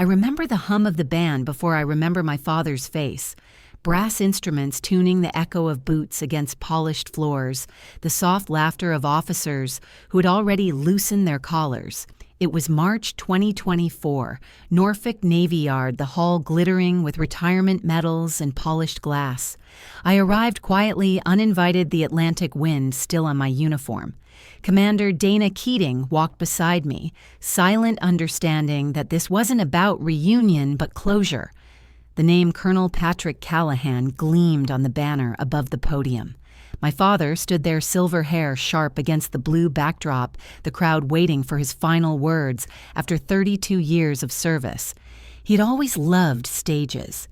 I remember the hum of the band before I remember my father's face. Brass instruments tuning the echo of boots against polished floors, the soft laughter of officers who had already loosened their collars. It was March 2024, Norfolk Navy Yard, the hall glittering with retirement medals and polished glass. I arrived quietly, uninvited, the Atlantic wind still on my uniform. Commander Dana Keating walked beside me, silent, understanding that this wasn't about reunion but closure. The name Colonel Patrick Callahan gleamed on the banner above the podium. My father stood there, silver hair sharp against the blue backdrop, the crowd waiting for his final words after 32 years of service. He had always loved stages.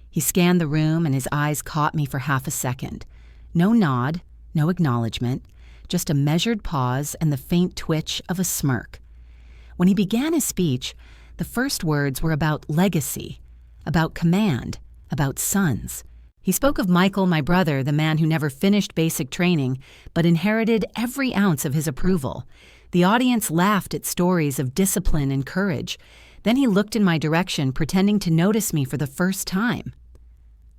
He scanned the room and his eyes caught me for half a second. No nod, no acknowledgement, just a measured pause and the faint twitch of a smirk. When he began his speech, the first words were about legacy, about command, about sons. He spoke of Michael, my brother, the man who never finished basic training, but inherited every ounce of his approval. The audience laughed at stories of discipline and courage. Then he looked in my direction, pretending to notice me for the first time.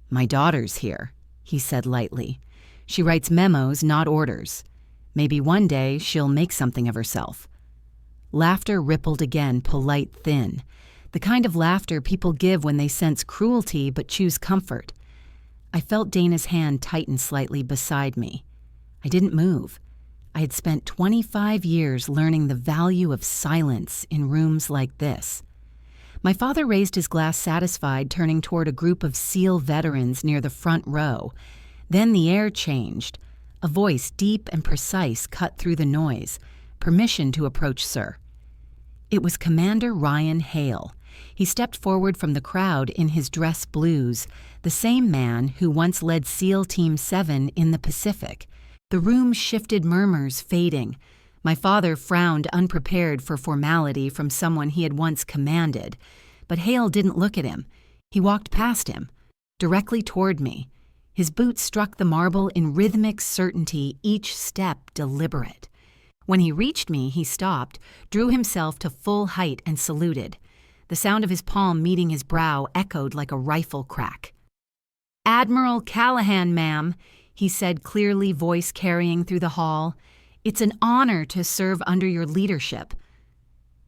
"My daughter's here," he said lightly. "She writes memos, not orders. Maybe one day she'll make something of herself." Laughter rippled again, polite, thin. The kind of laughter people give when they sense cruelty but choose comfort. I felt Dana's hand tighten slightly beside me. I didn't move. I had spent 25 years learning the value of silence in rooms like this. My father raised his glass satisfied, turning toward a group of SEAL veterans near the front row. Then the air changed. A voice, deep and precise, cut through the noise. "Permission to approach, sir." It was Commander Ryan Hale. He stepped forward from the crowd in his dress blues, the same man who once led SEAL Team 7 in the Pacific. The room shifted, murmurs fading. My father frowned, unprepared for formality from someone he had once commanded. But Hale didn't look at him. He walked past him, directly toward me. His boots struck the marble in rhythmic certainty, each step deliberate. When he reached me, he stopped, drew himself to full height and saluted. The sound of his palm meeting his brow echoed like a rifle crack. "Admiral Callahan, ma'am," he said clearly, voice carrying through the hall. "It's an honor to serve under your leadership."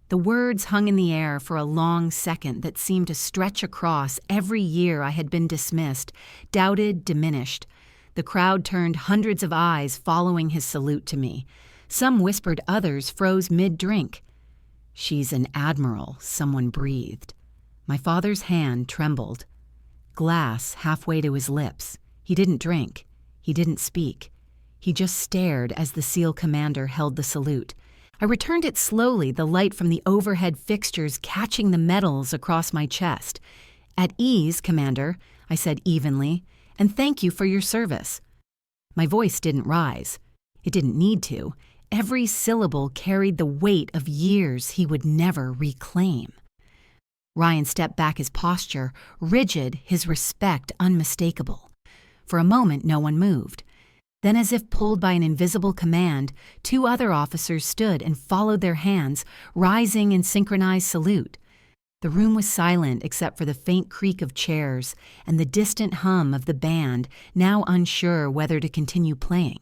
The words hung in the air for a long second that seemed to stretch across every year I had been dismissed, doubted, diminished. The crowd turned, hundreds of eyes following his salute to me. Some whispered, others froze mid-drink. "She's an admiral," someone breathed. My father's hand trembled. Glass halfway to his lips. He didn't drink. He didn't speak. He just stared as the SEAL commander held the salute. I returned it slowly, the light from the overhead fixtures catching the medals across my chest. "At ease, Commander," I said evenly, "and thank you for your service." My voice didn't rise. It didn't need to. Every syllable carried the weight of years he would never reclaim. Ryan stepped back, his posture rigid, his respect unmistakable. For a moment, no one moved. Then, as if pulled by an invisible command, two other officers stood and followed their hands, rising in synchronized salute. The room was silent except for the faint creak of chairs and the distant hum of the band, now unsure whether to continue playing.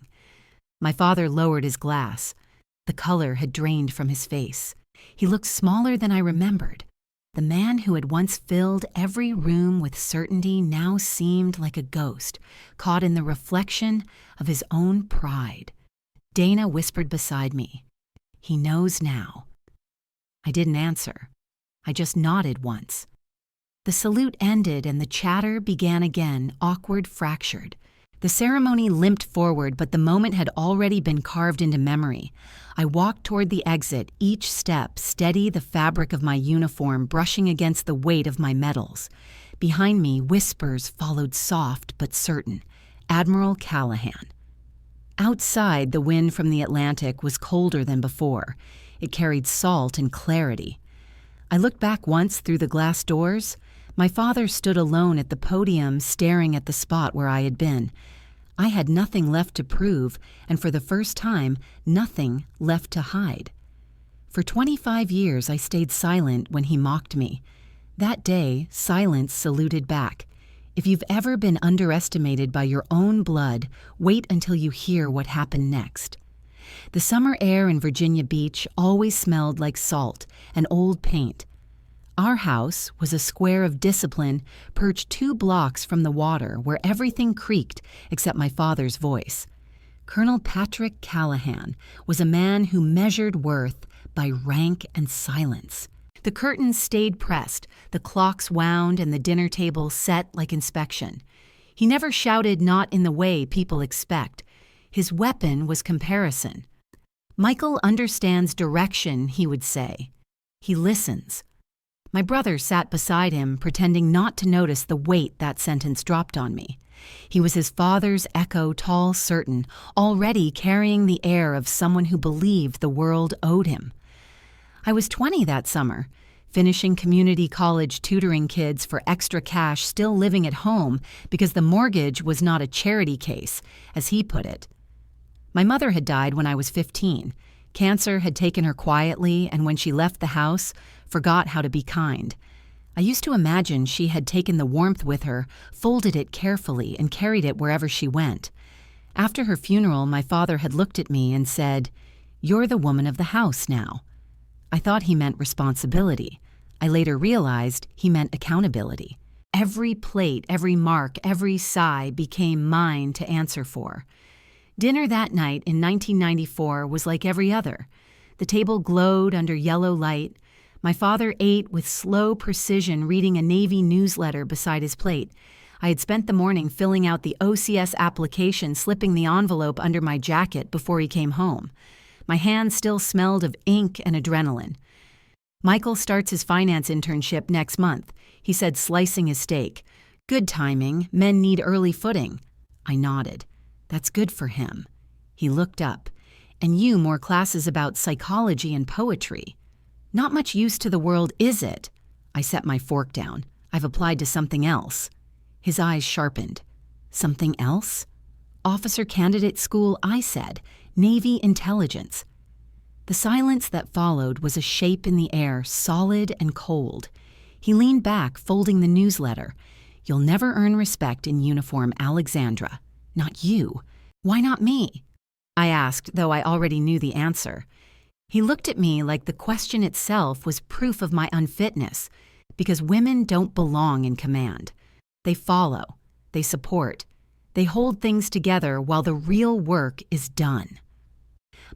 My father lowered his glass. The color had drained from his face. He looked smaller than I remembered. The man who had once filled every room with certainty now seemed like a ghost, caught in the reflection of his own pride. Dana whispered beside me, "He knows now." I didn't answer. I just nodded once. The salute ended and the chatter began again, awkward, fractured. The ceremony limped forward, but the moment had already been carved into memory. I walked toward the exit, each step steady, the fabric of my uniform brushing against the weight of my medals. Behind me, whispers followed, soft but certain. "Admiral Callahan." Outside, the wind from the Atlantic was colder than before. It carried salt and clarity. I looked back once through the glass doors. My father stood alone at the podium, staring at the spot where I had been. I had nothing left to prove, and for the first time, nothing left to hide. For 25 years, I stayed silent when he mocked me. That day, silence saluted back. If you've ever been underestimated by your own blood, wait until you hear what happened next. The summer air in Virginia Beach always smelled like salt and old paint. Our house was a square of discipline perched 2 blocks from the water where everything creaked except my father's voice. Colonel Patrick Callahan was a man who measured worth by rank and silence. The curtains stayed pressed, the clocks wound, and the dinner table set like inspection. He never shouted not in the way people expect. His weapon was comparison. Michael understands direction, he would say. He listens. My brother sat beside him, pretending not to notice the weight that sentence dropped on me. He was his father's echo, tall, certain, already carrying the air of someone who believed the world owed him. I was 20 that summer, finishing community college tutoring kids for extra cash, still living at home because the mortgage was not a charity case, as he put it. My mother had died when I was 15. Cancer had taken her quietly, and when she left the house, forgot how to be kind. I used to imagine she had taken the warmth with her, folded it carefully, and carried it wherever she went. After her funeral, my father had looked at me and said, "You're the woman of the house now." I thought he meant responsibility. I later realized he meant accountability. Every plate, every mark, every sigh became mine to answer for. Dinner that night in 1994 was like every other. The table glowed under yellow light. My father ate with slow precision, reading a Navy newsletter beside his plate. I had spent the morning filling out the OCS application, slipping the envelope under my jacket before he came home. My hands still smelled of ink and adrenaline. "Michael starts his finance internship next month," he said, slicing his steak. "Good timing. Men need early footing." I nodded. "That's good for him." He looked up. "And you more classes about psychology and poetry." "Not much use to the world, is it?" I set my fork down. "I've applied to something else." His eyes sharpened. "Something else?" "Officer candidate school," I said. "Navy intelligence." The silence that followed was a shape in the air, solid and cold. He leaned back, folding the newsletter. "You'll never earn respect in uniform, Alexandra. Not you." "Why not me?" I asked, though I already knew the answer. He looked at me like the question itself was proof of my unfitness, because women don't belong in command. They follow, they support, they hold things together while the real work is done.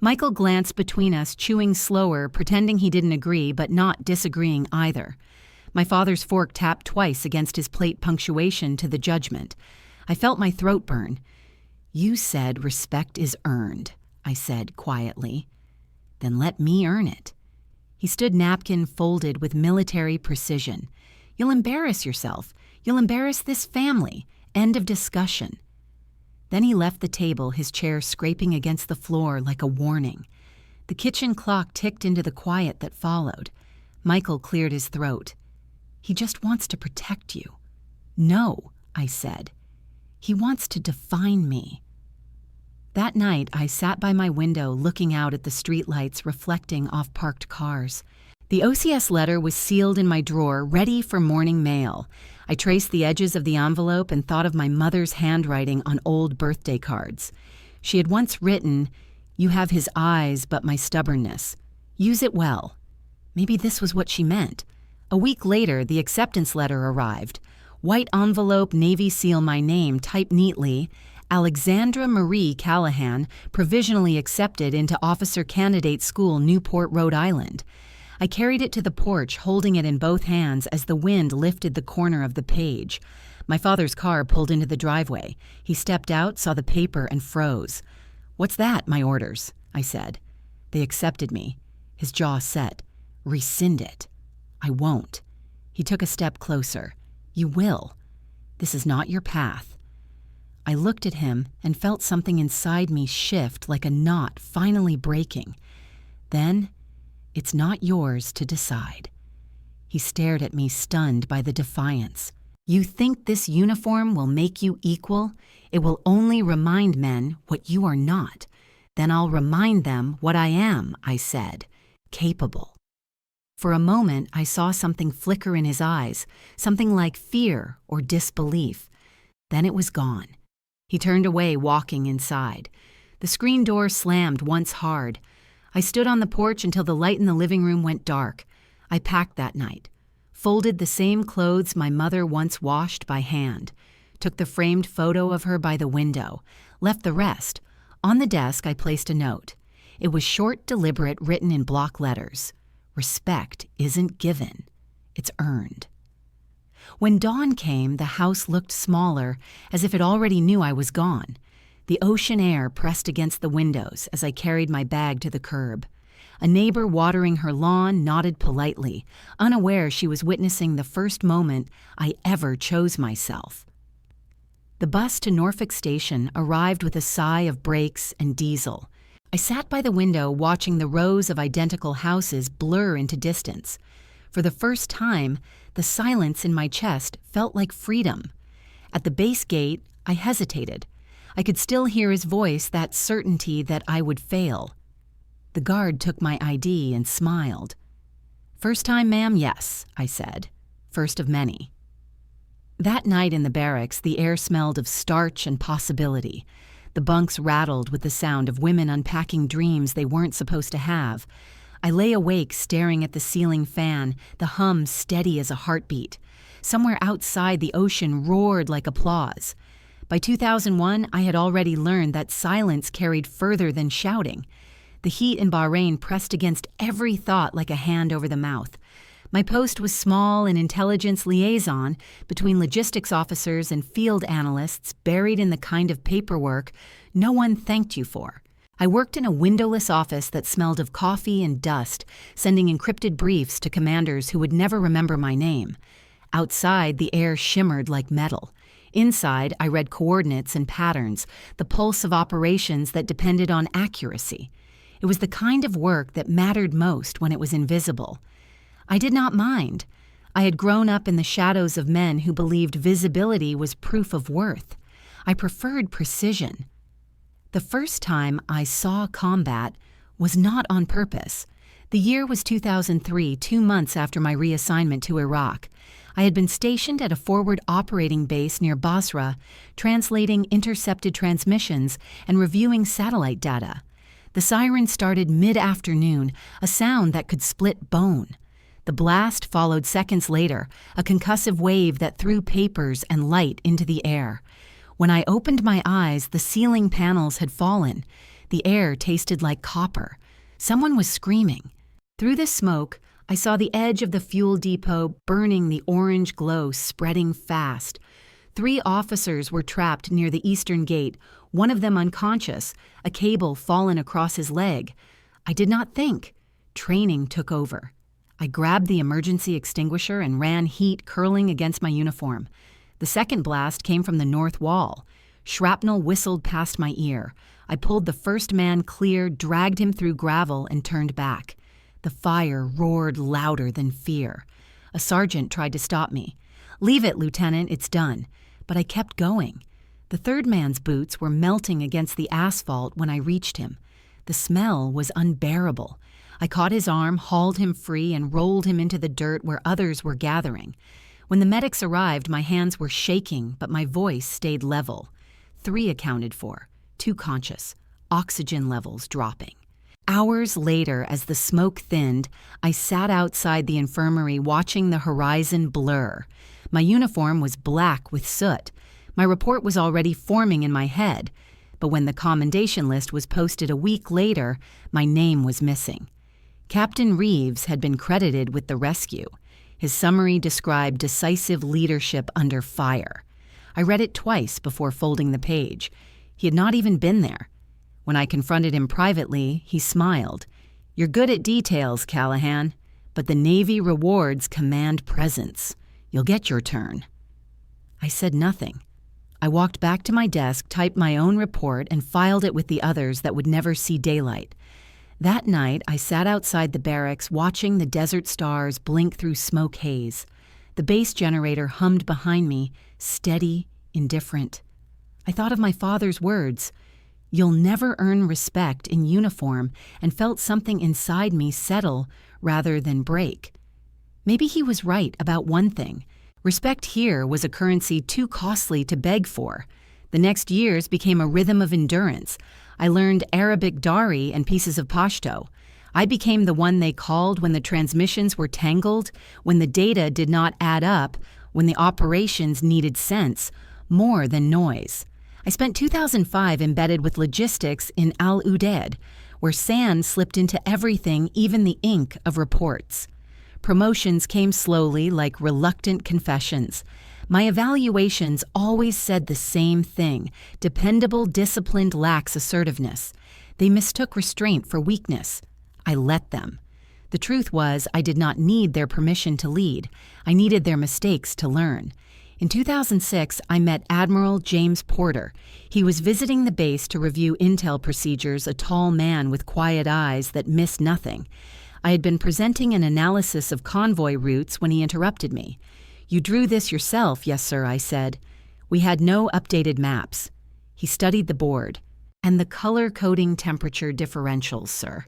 Michael glanced between us, chewing slower, pretending he didn't agree, but not disagreeing either. My father's fork tapped twice against his plate, punctuation to the judgment. I felt my throat burn. "You said respect is earned," I said quietly. "Then let me earn it." He stood napkin folded with military precision. "You'll embarrass yourself. You'll embarrass this family. End of discussion." Then he left the table, his chair scraping against the floor like a warning. The kitchen clock ticked into the quiet that followed. Michael cleared his throat. "He just wants to protect you." "No," I said. "He wants to define me." That night, I sat by my window looking out at the streetlights reflecting off parked cars. The OCS letter was sealed in my drawer, ready for morning mail. I traced the edges of the envelope and thought of my mother's handwriting on old birthday cards. She had once written, "You have his eyes, but my stubbornness. Use it well." Maybe this was what she meant. A week later, the acceptance letter arrived. White envelope, Navy seal, my name, typed neatly, "Alexandra Marie Callahan, provisionally accepted into Officer Candidate School, Newport, Rhode Island." I carried it to the porch, holding it in both hands as the wind lifted the corner of the page. My father's car pulled into the driveway. He stepped out, saw the paper, and froze. "What's that, my orders?" I said. They accepted me. His jaw set. "Rescind it." "I won't." He took a step closer. "You will. This is not your path." I looked at him and felt something inside me shift like a knot finally breaking. Then, "It's not yours to decide." He stared at me, stunned by the defiance. "You think this uniform will make you equal? It will only remind men what you are not. Then I'll remind them what I am," I said, "capable." For a moment, I saw something flicker in his eyes, something like fear or disbelief. Then it was gone. He turned away, walking inside. The screen door slammed once hard. I stood on the porch until the light in the living room went dark. I packed that night, folded the same clothes my mother once washed by hand, took the framed photo of her by the window, left the rest. On the desk, I placed a note. It was short, deliberate, written in block letters. Respect isn't given, it's earned. When dawn came, the house looked smaller, as if it already knew I was gone. The ocean air pressed against the windows as I carried my bag to the curb. A neighbor watering her lawn nodded politely, unaware she was witnessing the first moment I ever chose myself. The bus to Norfolk Station arrived with a sigh of brakes and diesel. I sat by the window watching the rows of identical houses blur into distance. For the first time, the silence in my chest felt like freedom. At the base gate, I hesitated. I could still hear his voice, that certainty that I would fail. The guard took my ID and smiled. "First time, ma'am, yes," I said. First of many. That night in the barracks, the air smelled of starch and possibility. The bunks rattled with the sound of women unpacking dreams they weren't supposed to have. I lay awake staring at the ceiling fan, the hum steady as a heartbeat. Somewhere outside, the ocean roared like applause. By 2001, I had already learned that silence carried further than shouting. The heat in Bahrain pressed against every thought like a hand over the mouth. My post was small, an intelligence liaison between logistics officers and field analysts, buried in the kind of paperwork no one thanked you for. I worked in a windowless office that smelled of coffee and dust, sending encrypted briefs to commanders who would never remember my name. Outside, the air shimmered like metal. Inside, I read coordinates and patterns, the pulse of operations that depended on accuracy. It was the kind of work that mattered most when it was invisible. I did not mind. I had grown up in the shadows of men who believed visibility was proof of worth. I preferred precision. The first time I saw combat was not on purpose. The year was 2003, 2 months after my reassignment to Iraq. I had been stationed at a forward operating base near Basra, translating intercepted transmissions and reviewing satellite data. The siren started mid-afternoon, a sound that could split bone. The blast followed seconds later, a concussive wave that threw papers and light into the air. When I opened my eyes, the ceiling panels had fallen. The air tasted like copper. Someone was screaming. Through the smoke, I saw the edge of the fuel depot burning, the orange glow spreading fast. 3 officers were trapped near the eastern gate, one of them unconscious, a cable fallen across his leg. I did not think. Training took over. I grabbed the emergency extinguisher and ran, heat curling against my uniform. The second blast came from the north wall. Shrapnel whistled past my ear. I pulled the first man clear, dragged him through gravel, and turned back. The fire roared louder than fear. A sergeant tried to stop me. "Leave it, Lieutenant, it's done." But I kept going. The third man's boots were melting against the asphalt when I reached him. The smell was unbearable. I caught his arm, hauled him free, and rolled him into the dirt where others were gathering. When the medics arrived, my hands were shaking, but my voice stayed level. 3 accounted for, 2 conscious, oxygen levels dropping. Hours later, as the smoke thinned, I sat outside the infirmary watching the horizon blur. My uniform was black with soot. My report was already forming in my head. But when the commendation list was posted a week later, my name was missing. Captain Reeves had been credited with the rescue. His summary described decisive leadership under fire. I read it twice before folding the page. He had not even been there. When I confronted him privately, he smiled. "You're good at details, Callahan, but the Navy rewards command presence. You'll get your turn." I said nothing. I walked back to my desk, typed my own report, and filed it with the others that would never see daylight. That night, I sat outside the barracks watching the desert stars blink through smoke haze. The base generator hummed behind me, steady, indifferent. I thought of my father's words, "You'll never earn respect in uniform," and felt something inside me settle, rather than break. Maybe he was right about one thing. Respect here was a currency too costly to beg for. The next years became a rhythm of endurance. I learned Arabic Dari and pieces of Pashto. I became the one they called when the transmissions were tangled, when the data did not add up, when the operations needed sense, more than noise. I spent 2005 embedded with logistics in Al-Udeid, where sand slipped into everything, even the ink of reports. Promotions came slowly, like reluctant confessions. My evaluations always said the same thing: dependable, disciplined, lacks assertiveness. They mistook restraint for weakness. I let them. The truth was, I did not need their permission to lead. I needed their mistakes to learn. In 2006, I met Admiral James Porter. He was visiting the base to review intel procedures, a tall man with quiet eyes that missed nothing. I had been presenting an analysis of convoy routes when he interrupted me. "You drew this yourself?" "Yes, sir," I said. We had no updated maps. He studied the board. "And the color-coding temperature differentials, sir.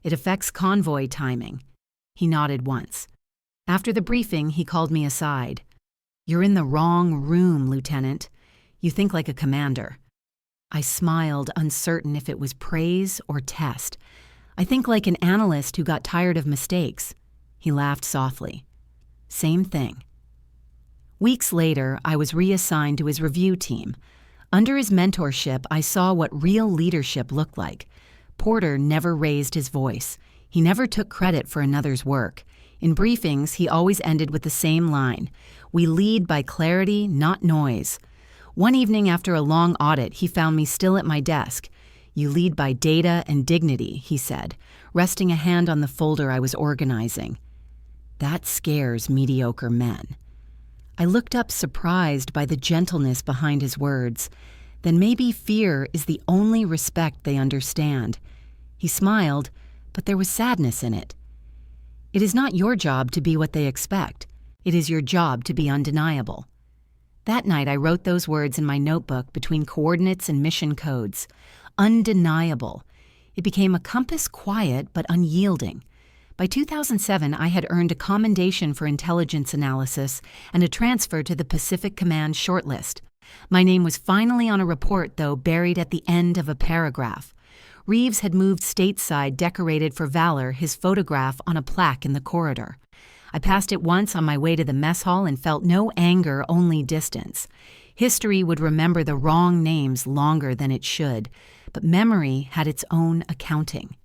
It affects convoy timing." He nodded once. After the briefing, he called me aside. "You're in the wrong room, Lieutenant. You think like a commander." I smiled, uncertain if it was praise or test. "I think like an analyst who got tired of mistakes." He laughed softly. "Same thing." Weeks later, I was reassigned to his review team. Under his mentorship, I saw what real leadership looked like. Porter never raised his voice. He never took credit for another's work. In briefings, he always ended with the same line: "We lead by clarity, not noise." One evening after a long audit, he found me still at my desk. "You lead by data and dignity," he said, resting a hand on the folder I was organizing. "That scares mediocre men." I looked up, surprised by the gentleness behind his words. Then maybe fear is the only respect they understand. He smiled, but there was sadness in it. "It is not your job to be what they expect. It is your job to be undeniable." That night I wrote those words in my notebook between coordinates and mission codes. Undeniable. It became a compass, quiet but unyielding. By 2007, I had earned a commendation for intelligence analysis and a transfer to the Pacific Command shortlist. My name was finally on a report, though, buried at the end of a paragraph. Reeves had moved stateside, decorated for valor, his photograph on a plaque in the corridor. I passed it once on my way to the mess hall and felt no anger, only distance. History would remember the wrong names longer than it should, but memory had its own accounting.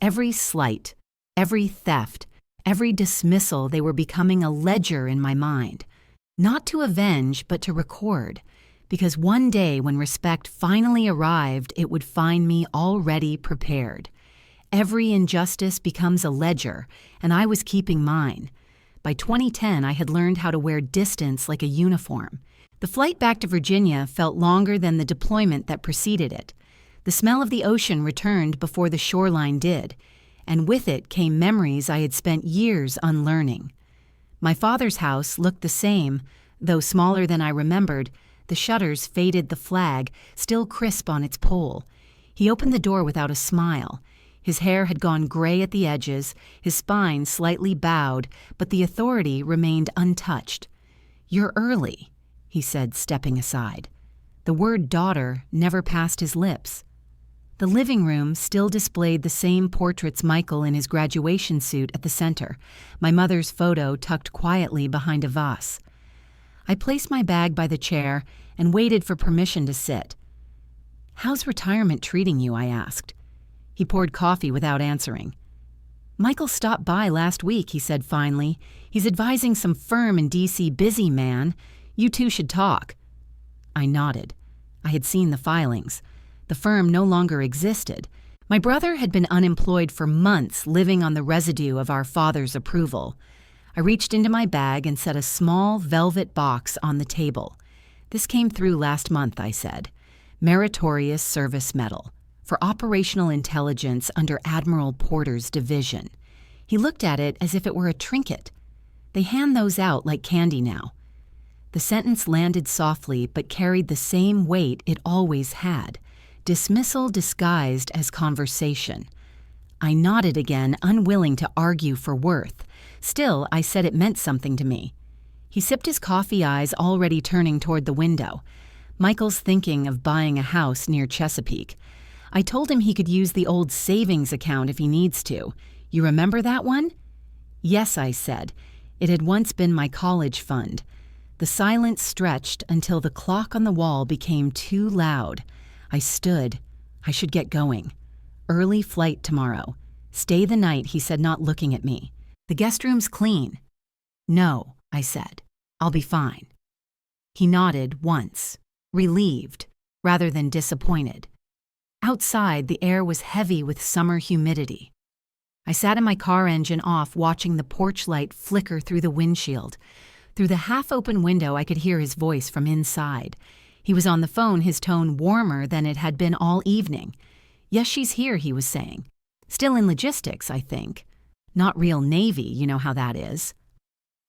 Every slight, every theft, every dismissal, they were becoming a ledger in my mind. Not to avenge, but to record. Because one day when respect finally arrived, it would find me already prepared. Every injustice becomes a ledger, and I was keeping mine. By 2010, I had learned how to wear distance like a uniform. The flight back to Virginia felt longer than the deployment that preceded it. The smell of the ocean returned before the shoreline did, and with it came memories I had spent years unlearning. My father's house looked the same, though smaller than I remembered. The shutters faded the flag, still crisp on its pole. He opened the door without a smile. His hair had gone gray at the edges, his spine slightly bowed, but the authority remained untouched. "You're early," he said, stepping aside. The word daughter never passed his lips. The living room still displayed the same portraits, Michael in his graduation suit at the center, my mother's photo tucked quietly behind a vase. I placed my bag by the chair and waited for permission to sit. "How's retirement treating you?" I asked. He poured coffee without answering. "Michael stopped by last week," he said finally. "He's advising some firm in D.C. Busy man. You two should talk." I nodded. I had seen the filings. The firm no longer existed. My brother had been unemployed for months, living on the residue of our father's approval. I reached into my bag and set a small velvet box on the table. "This came through last month," I said. "Meritorious Service Medal for operational intelligence under Admiral Porter's division." He looked at it as if it were a trinket. "They hand those out like candy now." The sentence landed softly but carried the same weight it always had. Dismissal disguised as conversation. I nodded again, unwilling to argue for worth. Still, I said it meant something to me. He sipped his coffee, eyes already turning toward the window. Michael's thinking of buying a house near Chesapeake. I told him he could use the old savings account if he needs to. You remember that one? Yes, I said. It had once been my college fund. The silence stretched until the clock on the wall became too loud. I stood. I should get going. Early flight tomorrow. Stay the night, he said, not looking at me. The guest room's clean. No, I said. I'll be fine. He nodded once, relieved, rather than disappointed. Outside, the air was heavy with summer humidity. I sat in my car, engine off, watching the porch light flicker through the windshield. Through the half-open window, I could hear his voice from inside. He was on the phone, his tone warmer than it had been all evening. Yes, she's here, he was saying. Still in logistics, I think. Not real Navy, you know how that is.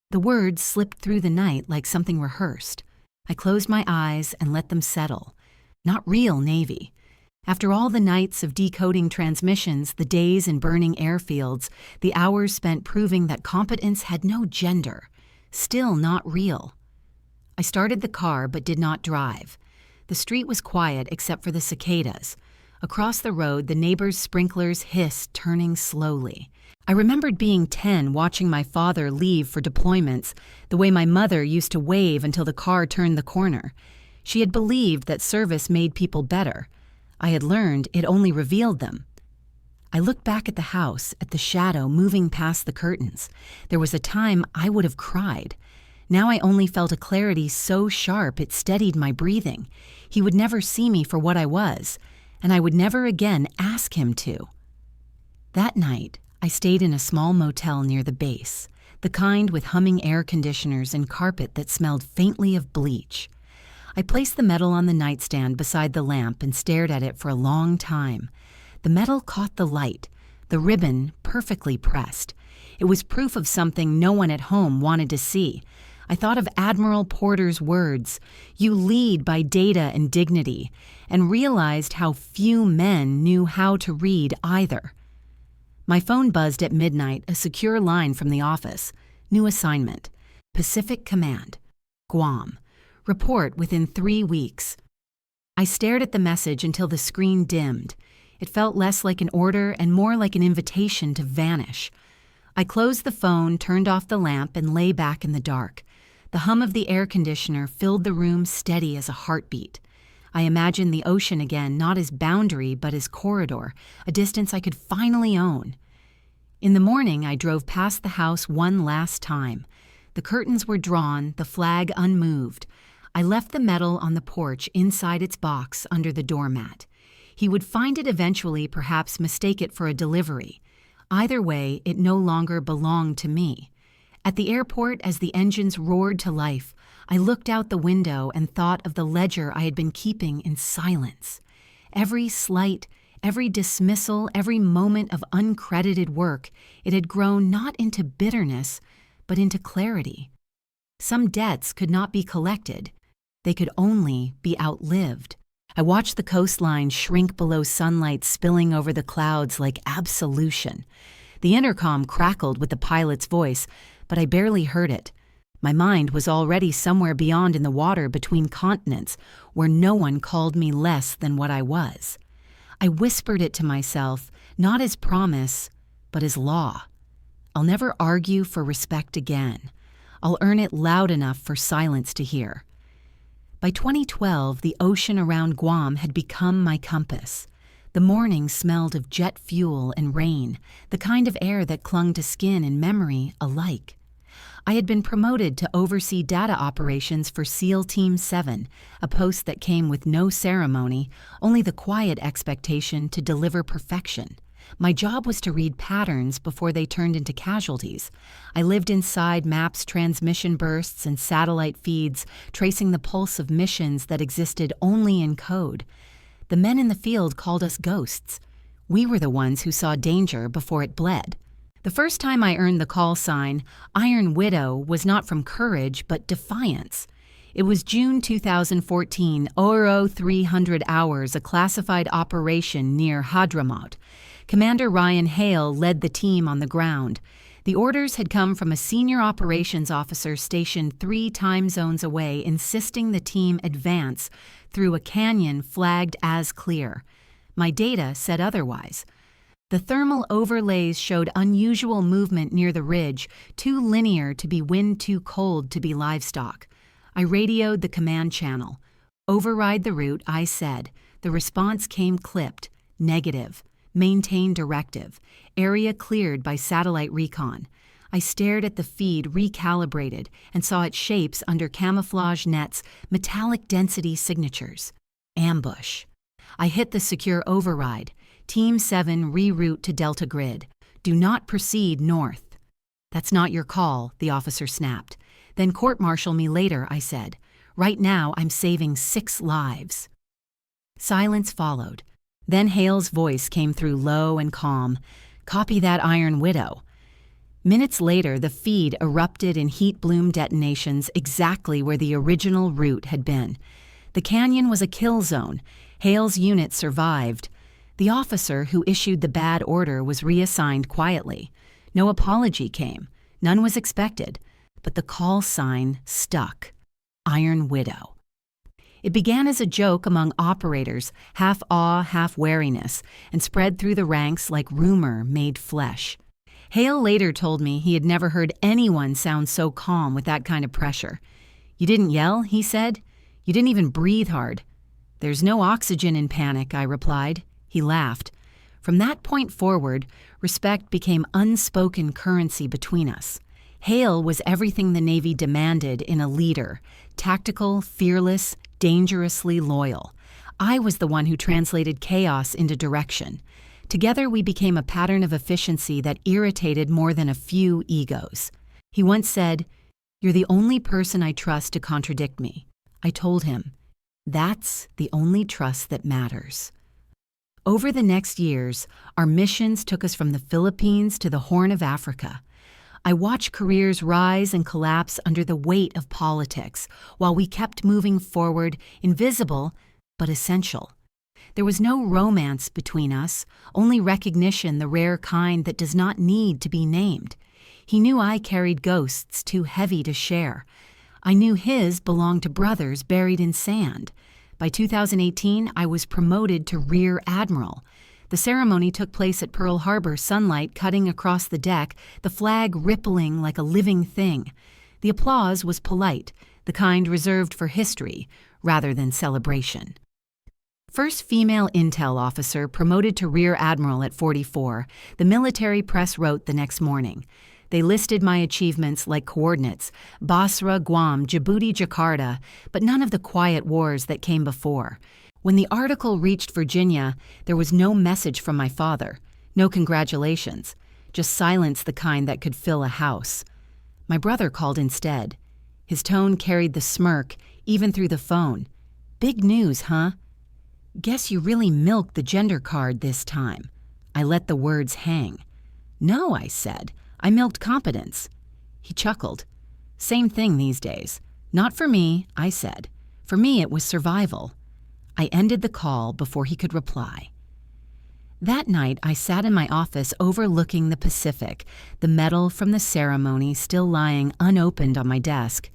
The words slipped through the night like something rehearsed. I closed my eyes and let them settle. Not real Navy. After all the nights of decoding transmissions, the days in burning airfields, the hours spent proving that competence had no gender. Still not real. I started the car but did not drive. The street was quiet except for the cicadas. Across the road, the neighbors' sprinklers hissed, turning slowly. I remembered being 10, watching my father leave for deployments, the way my mother used to wave until the car turned the corner. She had believed that service made people better. I had learned it only revealed them. I looked back at the house, at the shadow moving past the curtains. There was a time I would have cried. Now I only felt a clarity so sharp it steadied my breathing. He would never see me for what I was, and I would never again ask him to. That night, I stayed in a small motel near the base, the kind with humming air conditioners and carpet that smelled faintly of bleach. I placed the medal on the nightstand beside the lamp and stared at it for a long time. The medal caught the light, the ribbon perfectly pressed. It was proof of something no one at home wanted to see. I thought of Admiral Porter's words, "You lead by data and dignity," and realized how few men knew how to read either. My phone buzzed at midnight, a secure line from the office. New assignment. Pacific Command. Guam. Report within 3 weeks. I stared at the message until the screen dimmed. It felt less like an order and more like an invitation to vanish. I closed the phone, turned off the lamp, and lay back in the dark. The hum of the air conditioner filled the room, steady as a heartbeat. I imagined the ocean again, not as boundary, but as corridor, a distance I could finally own. In the morning, I drove past the house one last time. The curtains were drawn, the flag unmoved. I left the medal on the porch inside its box under the doormat. He would find it eventually, perhaps mistake it for a delivery. Either way, it no longer belonged to me. At the airport, as the engines roared to life, I looked out the window and thought of the ledger I had been keeping in silence. Every slight, every dismissal, every moment of uncredited work, it had grown not into bitterness, but into clarity. Some debts could not be collected. They could only be outlived. I watched the coastline shrink below sunlight spilling over the clouds like absolution. The intercom crackled with the pilot's voice, but I barely heard it. My mind was already somewhere beyond in the water between continents, where no one called me less than what I was. I whispered it to myself, not as promise, but as law. I'll never argue for respect again. I'll earn it loud enough for silence to hear. By 2012, the ocean around Guam had become my compass. The morning smelled of jet fuel and rain, the kind of air that clung to skin and memory alike. I had been promoted to oversee data operations for SEAL Team 7, a post that came with no ceremony, only the quiet expectation to deliver perfection. My job was to read patterns before they turned into casualties. I lived inside maps, transmission bursts, and satellite feeds, tracing the pulse of missions that existed only in code. The men in the field called us ghosts. We were the ones who saw danger before it bled. The first time I earned the call sign, Iron Widow, was not from courage, but defiance. It was June 2014, Oro 300 Hours, a classified operation near Hadramaut. Commander Ryan Hale led the team on the ground. The orders had come from a senior operations officer stationed 3 time zones away, insisting the team advance through a canyon flagged as clear. My data said otherwise. The thermal overlays showed unusual movement near the ridge, too linear to be wind, too cold to be livestock. I radioed the command channel. "Override the route," I said. The response came clipped. "Negative. Maintain directive. Area cleared by satellite recon." I stared at the feed recalibrated and saw its shapes under camouflage nets, metallic density signatures. Ambush. I hit the secure override. Team 7 reroute to Delta Grid. Do not proceed north. "That's not your call," the officer snapped. "Then court-martial me later," I said. "Right now I'm saving 6 lives." Silence followed. Then Hale's voice came through low and calm. "Copy that, Iron Widow." Minutes later, the feed erupted in heat bloom detonations exactly where the original route had been. The canyon was a kill zone. Hale's unit survived. The officer who issued the bad order was reassigned quietly. No apology came. None was expected. But the call sign stuck. Iron Widow. It began as a joke among operators, half awe, half wariness, and spread through the ranks like rumor made flesh. Hale later told me he had never heard anyone sound so calm with that kind of pressure. "You didn't yell," he said. "You didn't even breathe hard." "There's no oxygen in panic," I replied. He laughed. From that point forward, respect became unspoken currency between us. Hale was everything the Navy demanded in a leader: tactical, fearless, dangerously loyal. I was the one who translated chaos into direction. Together we became a pattern of efficiency that irritated more than a few egos. He once said, "You're the only person I trust to contradict me." I told him, "That's the only trust that matters." Over the next years, our missions took us from the Philippines to the Horn of Africa. I watched careers rise and collapse under the weight of politics, while we kept moving forward, invisible but essential. There was no romance between us, only recognition, the rare kind that does not need to be named. He knew I carried ghosts too heavy to share. I knew his belonged to brothers buried in sand. By 2018, I was promoted to Rear Admiral. The ceremony took place at Pearl Harbor, sunlight cutting across the deck, the flag rippling like a living thing. The applause was polite, the kind reserved for history rather than celebration. First female intel officer promoted to Rear Admiral at 44, the military press wrote the next morning. They listed my achievements like coordinates: Basra, Guam, Djibouti, Jakarta, but none of the quiet wars that came before. When the article reached Virginia, there was no message from my father, no congratulations, just silence the kind that could fill a house. My brother called instead. His tone carried the smirk, even through the phone. "Big news, huh? Guess you really milked the gender card this time." I let the words hang. "No," I said. "I milked competence." He chuckled. "Same thing these days." "Not for me," I said. "For me, it was survival." I ended the call before he could reply. That night, I sat in my office overlooking the Pacific, the medal from the ceremony still lying unopened on my desk.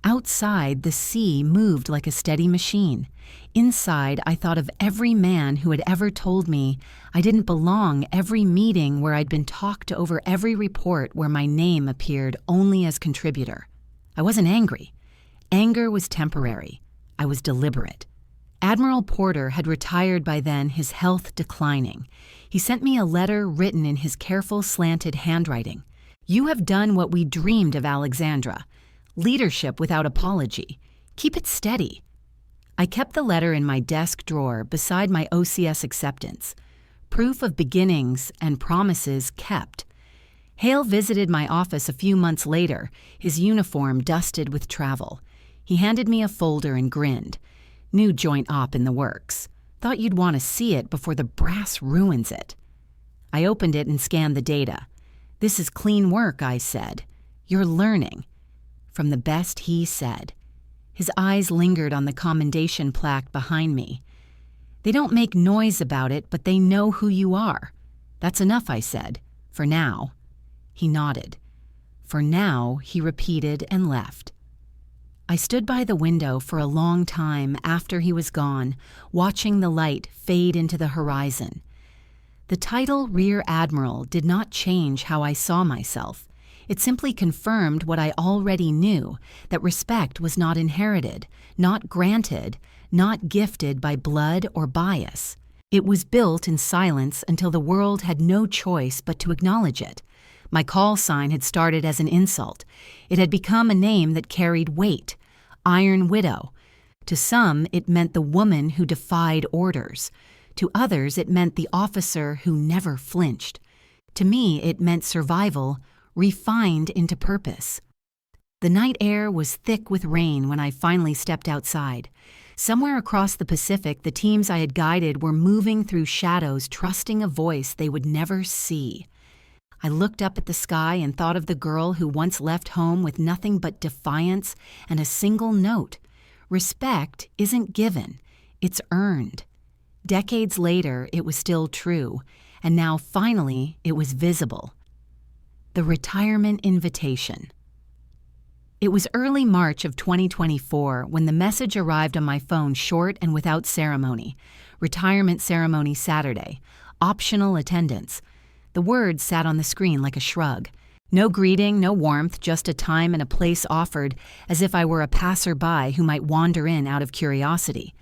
Outside, the sea moved like a steady machine. Inside, I thought of every man who had ever told me I didn't belong, every meeting where I'd been talked over, every report where my name appeared only as contributor. I wasn't angry. Anger was temporary. I was deliberate. Admiral Porter had retired by then, his health declining. He sent me a letter written in his careful, slanted handwriting. "You have done what we dreamed of, Alexandra. Leadership without apology. Keep it steady." I kept the letter in my desk drawer beside my OCS acceptance. Proof of beginnings and promises kept. Hale visited my office a few months later, his uniform dusted with travel. He handed me a folder and grinned. "New joint op in the works. Thought you'd want to see it before the brass ruins it." I opened it and scanned the data. "This is clean work," I said. "You're learning." From the best he said. His eyes lingered on the commendation plaque behind me. "They don't make noise about it, but they know who you are. "That's enough," I said. "For now." He nodded. "For now," he repeated and left. I stood by the window for a long time after he was gone, watching the light fade into the horizon. The title Rear Admiral did not change how I saw myself. It simply confirmed what I already knew, that respect was not inherited, not granted, not gifted by blood or bias. It was built in silence until the world had no choice but to acknowledge it. My call sign had started as an insult. It had become a name that carried weight. Iron Widow. To some, it meant the woman who defied orders. To others, it meant the officer who never flinched. To me, it meant survival, refined into purpose. The night air was thick with rain when I finally stepped outside. Somewhere across the Pacific, the teams I had guided were moving through shadows, trusting a voice they would never see. I looked up at the sky and thought of the girl who once left home with nothing but defiance and a single note. Respect isn't given, it's earned. Decades later, it was still true, and now finally it was visible. The retirement invitation. It was early March of 2024 when the message arrived on my phone short and without ceremony. Retirement ceremony Saturday. Optional attendance. The words sat on the screen like a shrug. No greeting, no warmth, just a time and a place offered, as if I were a passerby who might wander in out of curiosity.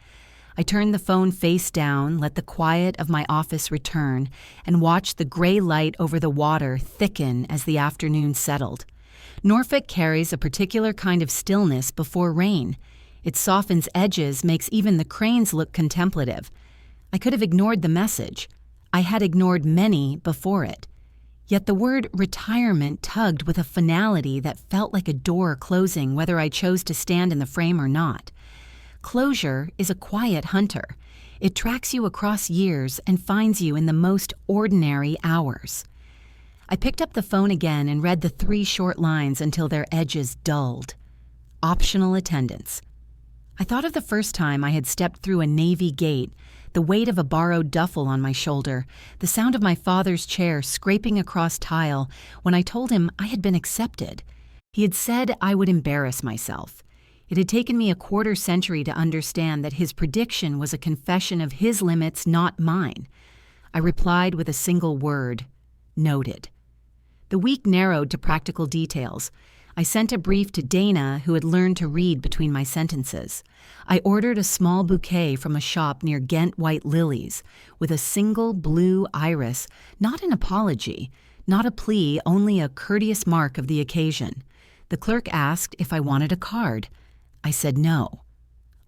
I turned the phone face down, let the quiet of my office return, and watched the gray light over the water thicken as the afternoon settled. Norfolk carries a particular kind of stillness before rain. It softens edges, makes even the cranes look contemplative. I could have ignored the message. I had ignored many before it. Yet the word retirement tugged with a finality that felt like a door closing whether I chose to stand in the frame or not. Closure is a quiet hunter. It tracks you across years and finds you in the most ordinary hours. I picked up the phone again and read the 3 short lines until their edges dulled. Optional attendance. I thought of the first time I had stepped through a Navy gate, the weight of a borrowed duffel on my shoulder, the sound of my father's chair scraping across tile when I told him I had been accepted. He had said I would embarrass myself. It had taken me a quarter century to understand that his prediction was a confession of his limits, not mine. I replied with a single word, noted. The week narrowed to practical details. I sent a brief to Dana, who had learned to read between my sentences. I ordered a small bouquet from a shop near Ghent White Lilies, with a single blue iris, not an apology, not a plea, only a courteous mark of the occasion. The clerk asked if I wanted a card. I said no.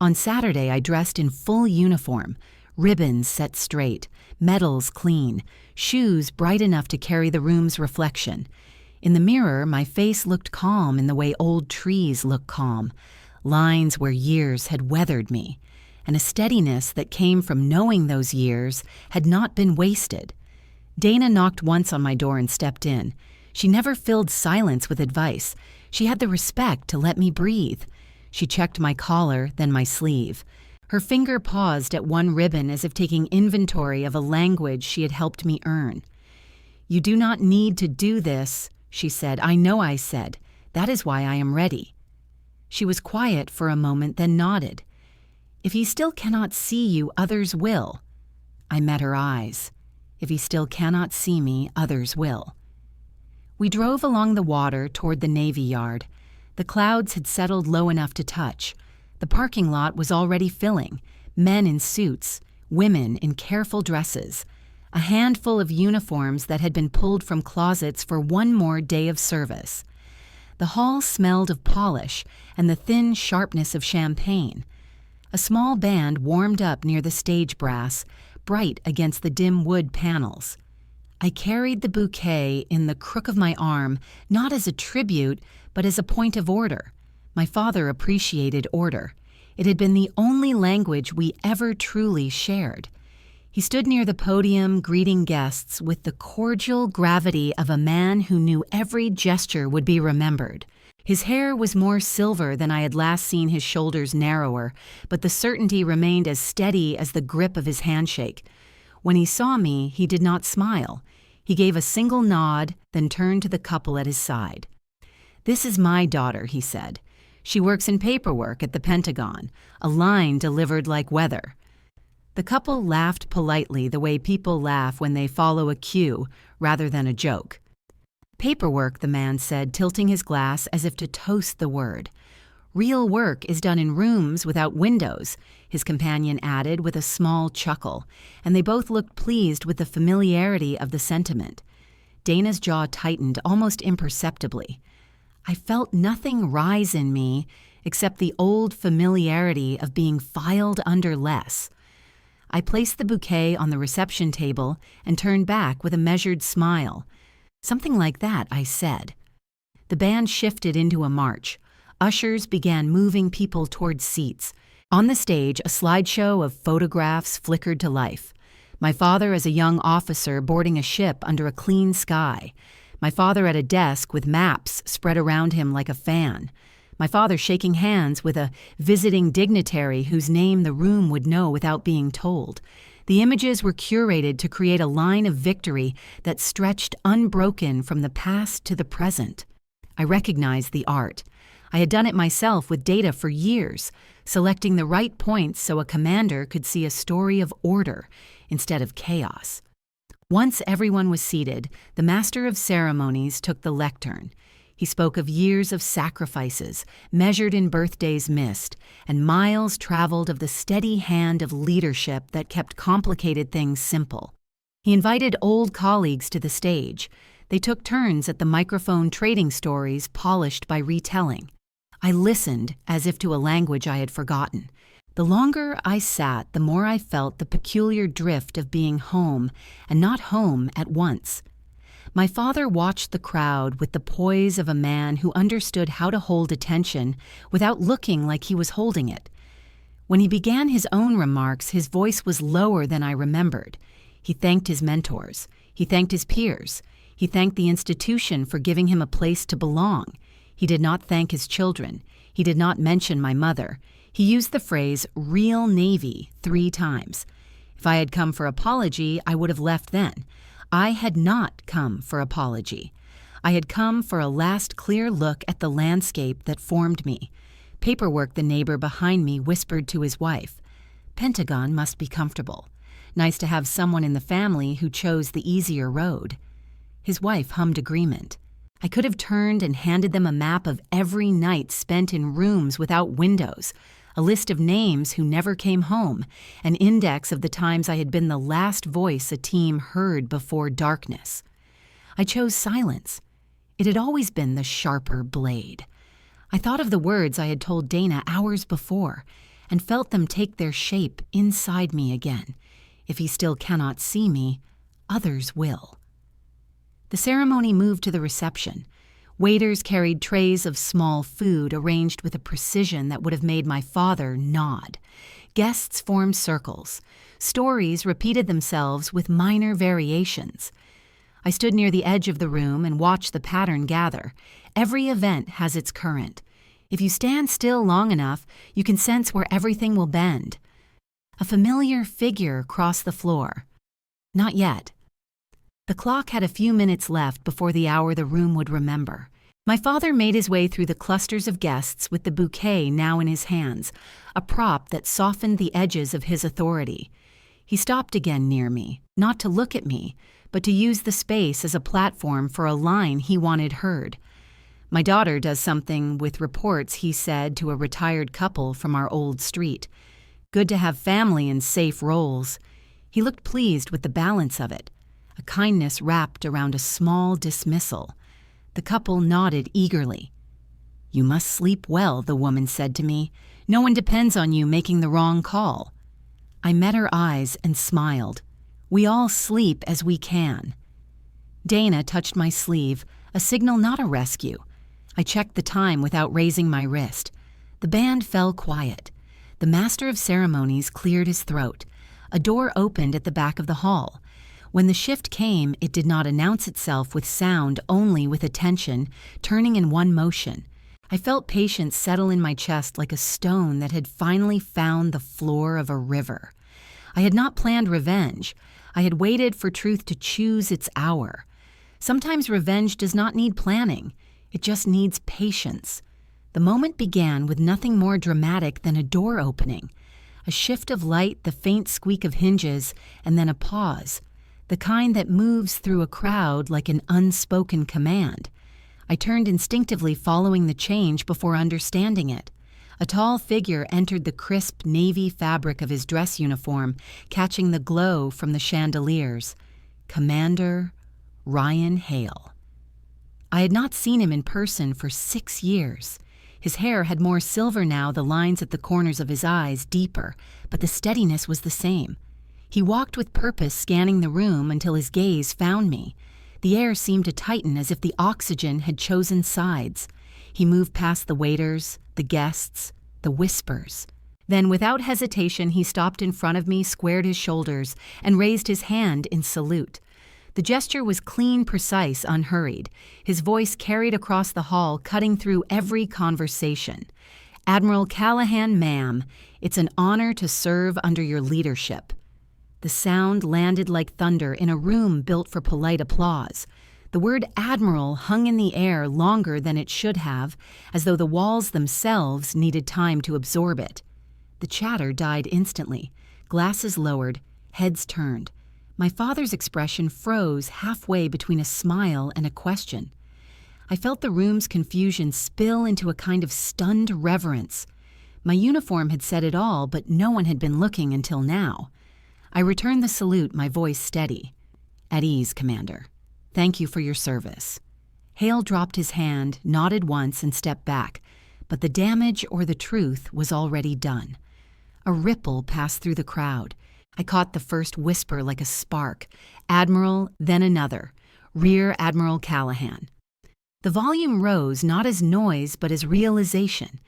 On Saturday, I dressed in full uniform, ribbons set straight, medals clean, shoes bright enough to carry the room's reflection. In the mirror, my face looked calm in the way old trees look calm, lines where years had weathered me, and a steadiness that came from knowing those years had not been wasted. Dana knocked once on my door and stepped in. She never filled silence with advice. She had the respect to let me breathe. She checked my collar, then my sleeve. Her finger paused at one ribbon as if taking inventory of a language she had helped me earn. "You do not need to do this," she said. "I know I said. That is why I am ready." She was quiet for a moment, then nodded. "If he still cannot see you, others will." I met her eyes. "If he still cannot see me, others will." We drove along the water toward the Navy Yard. The clouds had settled low enough to touch. The parking lot was already filling, men in suits, women in careful dresses, a handful of uniforms that had been pulled from closets for one more day of service. The hall smelled of polish and the thin sharpness of champagne. A small band warmed up near the stage brass, bright against the dim wood panels. I carried the bouquet in the crook of my arm, not as a tribute, but as a point of order. My father appreciated order. It had been the only language we ever truly shared. He stood near the podium, greeting guests with the cordial gravity of a man who knew every gesture would be remembered. His hair was more silver than I had last seen his shoulders narrower, but the certainty remained as steady as the grip of his handshake. When he saw me, he did not smile. He gave a single nod, then turned to the couple at his side. "This is my daughter," he said. "She works in paperwork at the Pentagon, a line delivered like weather." The couple laughed politely the way people laugh when they follow a cue rather than a joke. "Paperwork," the man said, tilting his glass as if to toast the word. "Real work is done in rooms without windows," his companion added with a small chuckle, and they both looked pleased with the familiarity of the sentiment. Dana's jaw tightened almost imperceptibly. I felt nothing rise in me except the old familiarity of being filed under less. I placed the bouquet on the reception table and turned back with a measured smile. "Something like that," I said. The band shifted into a march. Ushers began moving people towards seats. On the stage, a slideshow of photographs flickered to life. My father as a young officer boarding a ship under a clean sky. My father at a desk with maps spread around him like a fan. My father shaking hands with a visiting dignitary whose name the room would know without being told. The images were curated to create a line of victory that stretched unbroken from the past to the present. I recognized the art. I had done it myself with data for years, selecting the right points so a commander could see a story of order instead of chaos. Once everyone was seated, the master of ceremonies took the lectern. He spoke of years of sacrifices, measured in birthdays missed, and miles traveled of the steady hand of leadership that kept complicated things simple. He invited old colleagues to the stage. They took turns at the microphone trading stories polished by retelling. I listened as if to a language I had forgotten. The longer I sat, the more I felt the peculiar drift of being home and not home at once. My father watched the crowd with the poise of a man who understood how to hold attention without looking like he was holding it. When he began his own remarks, his voice was lower than I remembered. He thanked his mentors. He thanked his peers. He thanked the institution for giving him a place to belong. He did not thank his children. He did not mention my mother. He used the phrase "real Navy" 3 times. If I had come for apology, I would have left then. I had not come for apology. I had come for a last clear look at the landscape that formed me. Paperwork, the neighbor behind me whispered to his wife. Pentagon must be comfortable. Nice to have someone in the family who chose the easier road. His wife hummed agreement. I could have turned and handed them a map of every night spent in rooms without windows, a list of names who never came home, an index of the times I had been the last voice a team heard before darkness. I chose silence. It had always been the sharper blade. I thought of the words I had told Dana hours before and felt them take their shape inside me again. If he still cannot see me, others will. The ceremony moved to the reception. Waiters carried trays of small food arranged with a precision that would have made my father nod. Guests formed circles. Stories repeated themselves with minor variations. I stood near the edge of the room and watched the pattern gather. Every event has its current. If you stand still long enough, you can sense where everything will bend. A familiar figure crossed the floor. Not yet. The clock had a few minutes left before the hour the room would remember. My father made his way through the clusters of guests with the bouquet now in his hands, a prop that softened the edges of his authority. He stopped again near me, not to look at me, but to use the space as a platform for a line he wanted heard. My daughter does something with reports, he said to a retired couple from our old street. Good to have family in safe roles. He looked pleased with the balance of it. A kindness wrapped around a small dismissal. The couple nodded eagerly. You must sleep well, the woman said to me. No one depends on you making the wrong call. I met her eyes and smiled. We all sleep as we can. Dana touched my sleeve, a signal not a rescue. I checked the time without raising my wrist. The band fell quiet. The master of ceremonies cleared his throat. A door opened at the back of the hall. When the shift came, it did not announce itself with sound, only with attention, turning in one motion. I felt patience settle in my chest like a stone that had finally found the floor of a river. I had not planned revenge. I had waited for truth to choose its hour. Sometimes revenge does not need planning. It just needs patience. The moment began with nothing more dramatic than a door opening. A shift of light, the faint squeak of hinges, and then a pause. The kind that moves through a crowd like an unspoken command. I turned instinctively, following the change before understanding it. A tall figure entered the crisp navy fabric of his dress uniform, catching the glow from the chandeliers. Commander Ryan Hale. I had not seen him in person for 6 years. His hair had more silver now, the lines at the corners of his eyes deeper, but the steadiness was the same. He walked with purpose, scanning the room until his gaze found me. The air seemed to tighten as if the oxygen had chosen sides. He moved past the waiters, the guests, the whispers. Then, without hesitation, he stopped in front of me, squared his shoulders, and raised his hand in salute. The gesture was clean, precise, unhurried. His voice carried across the hall, cutting through every conversation. "Admiral Callahan, ma'am, it's an honor to serve under your leadership." The sound landed like thunder in a room built for polite applause. The word admiral hung in the air longer than it should have, as though the walls themselves needed time to absorb it. The chatter died instantly. Glasses lowered, heads turned. My father's expression froze halfway between a smile and a question. I felt the room's confusion spill into a kind of stunned reverence. My uniform had said it all, but no one had been looking until now. I returned the salute, my voice steady. "At ease, Commander. Thank you for your service." Hale dropped his hand, nodded once, and stepped back, but the damage or the truth was already done. A ripple passed through the crowd. I caught the first whisper like a spark. "Admiral," then another. "Rear Admiral Callahan." The volume rose not as noise but as realization.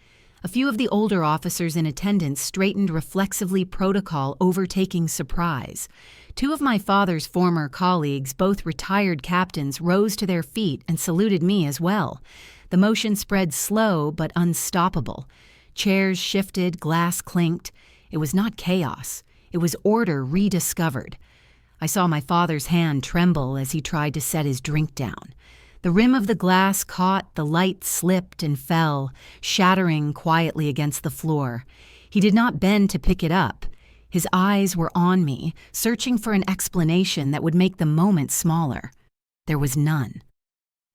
A few of the older officers in attendance straightened reflexively, protocol overtaking surprise. 2 of my father's former colleagues, both retired captains, rose to their feet and saluted me as well. The motion spread slow but unstoppable. Chairs shifted, glass clinked. It was not chaos. It was order rediscovered. I saw my father's hand tremble as he tried to set his drink down. The rim of the glass caught, the light slipped and fell, shattering quietly against the floor. He did not bend to pick it up. His eyes were on me, searching for an explanation that would make the moment smaller. There was none.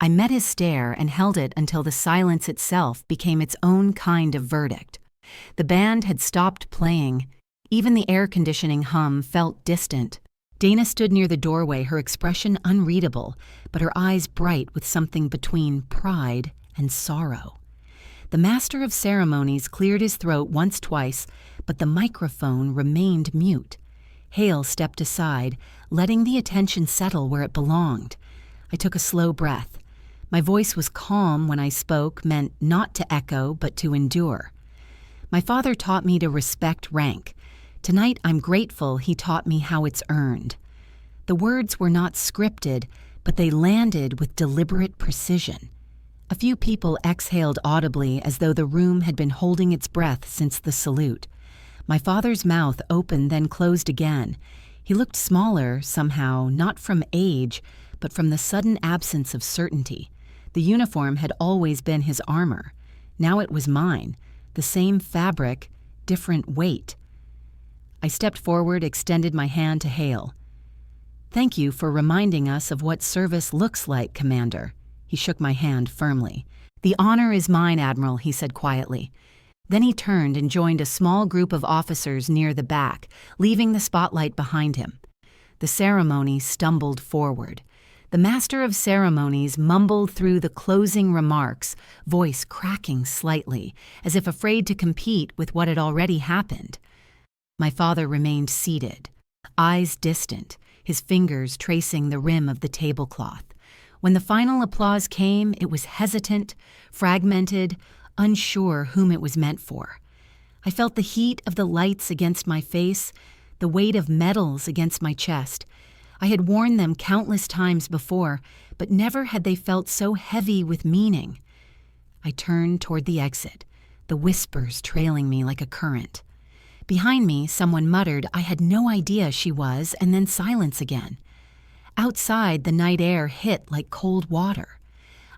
I met his stare and held it until the silence itself became its own kind of verdict. The band had stopped playing. Even the air conditioning hum felt distant. Dana stood near the doorway, her expression unreadable, but her eyes bright with something between pride and sorrow. The master of ceremonies cleared his throat once, twice, but the microphone remained mute. Hale stepped aside, letting the attention settle where it belonged. I took a slow breath. My voice was calm when I spoke, meant not to echo, but to endure. My father taught me to respect rank. Tonight, I'm grateful he taught me how it's earned. The words were not scripted, but they landed with deliberate precision. A few people exhaled audibly as though the room had been holding its breath since the salute. My father's mouth opened, then closed again. He looked smaller, somehow, not from age, but from the sudden absence of certainty. The uniform had always been his armor. Now it was mine. The same fabric, different weight. I stepped forward, extended my hand to Hale. "Thank you for reminding us of what service looks like, Commander." He shook my hand firmly. "The honor is mine, Admiral," he said quietly. Then he turned and joined a small group of officers near the back, leaving the spotlight behind him. The ceremony stumbled forward. The master of ceremonies mumbled through the closing remarks, voice cracking slightly, as if afraid to compete with what had already happened. My father remained seated, eyes distant, his fingers tracing the rim of the tablecloth. When the final applause came, it was hesitant, fragmented, unsure whom it was meant for. I felt the heat of the lights against my face, the weight of medals against my chest. I had worn them countless times before, but never had they felt so heavy with meaning. I turned toward the exit, the whispers trailing me like a current. Behind me, someone muttered I had no idea she was, and then silence again. Outside, the night air hit like cold water.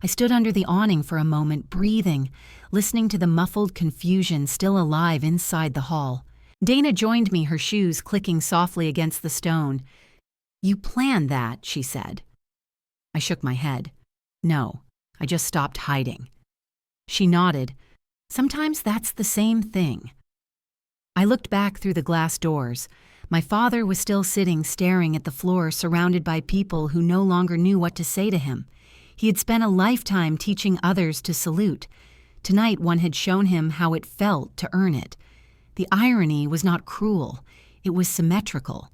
I stood under the awning for a moment, breathing, listening to the muffled confusion still alive inside the hall. Dana joined me, her shoes clicking softly against the stone. "You planned that," she said. I shook my head. "No, I just stopped hiding." She nodded. "Sometimes that's the same thing." I looked back through the glass doors. My father was still sitting, staring at the floor, surrounded by people who no longer knew what to say to him. He had spent a lifetime teaching others to salute. Tonight, one had shown him how it felt to earn it. The irony was not cruel. It was symmetrical.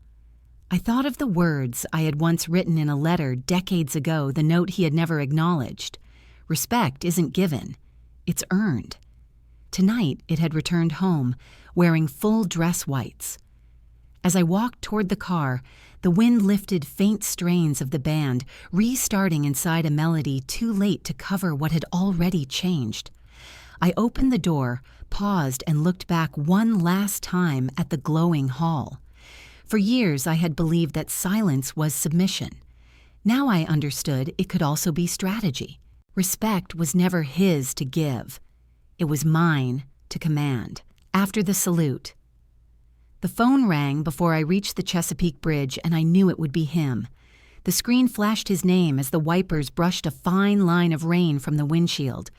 I thought of the words I had once written in a letter decades ago, the note he had never acknowledged. Respect isn't given. It's earned. Tonight, it had returned home, wearing full dress whites. As I walked toward the car, the wind lifted faint strains of the band, restarting inside a melody too late to cover what had already changed. I opened the door, paused, and looked back one last time at the glowing hall. For years, I had believed that silence was submission. Now I understood it could also be strategy. Respect was never his to give. It was mine to command. After the salute, the phone rang before I reached the Chesapeake Bridge, and I knew it would be him. The screen flashed his name as the wipers brushed a fine line of rain from the windshield.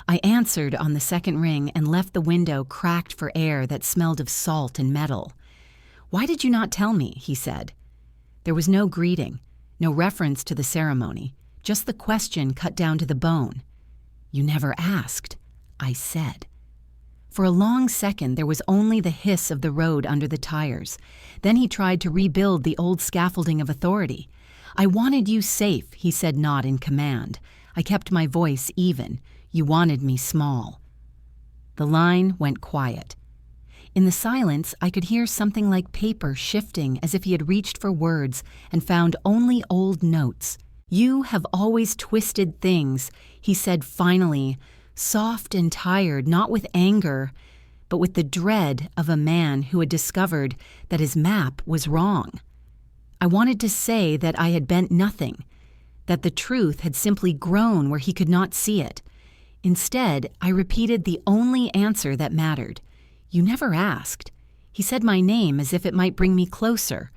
I answered on the second ring and left the window cracked for air that smelled of salt and metal. "Why did you not tell me?" he said. There was no greeting, no reference to the ceremony, just the question cut down to the bone. "You never asked," I said. For a long second, there was only the hiss of the road under the tires. Then he tried to rebuild the old scaffolding of authority. "I wanted you safe," he said, not in command. I kept my voice even. "You wanted me small." The line went quiet. In the silence, I could hear something like paper shifting, as if he had reached for words and found only old notes. "You have always twisted things," he said finally, soft and tired, not with anger, but with the dread of a man who had discovered that his map was wrong. I wanted to say that I had bent nothing, that the truth had simply grown where he could not see it. Instead, I repeated the only answer that mattered. "You never asked." He said my name as if it might bring me closer.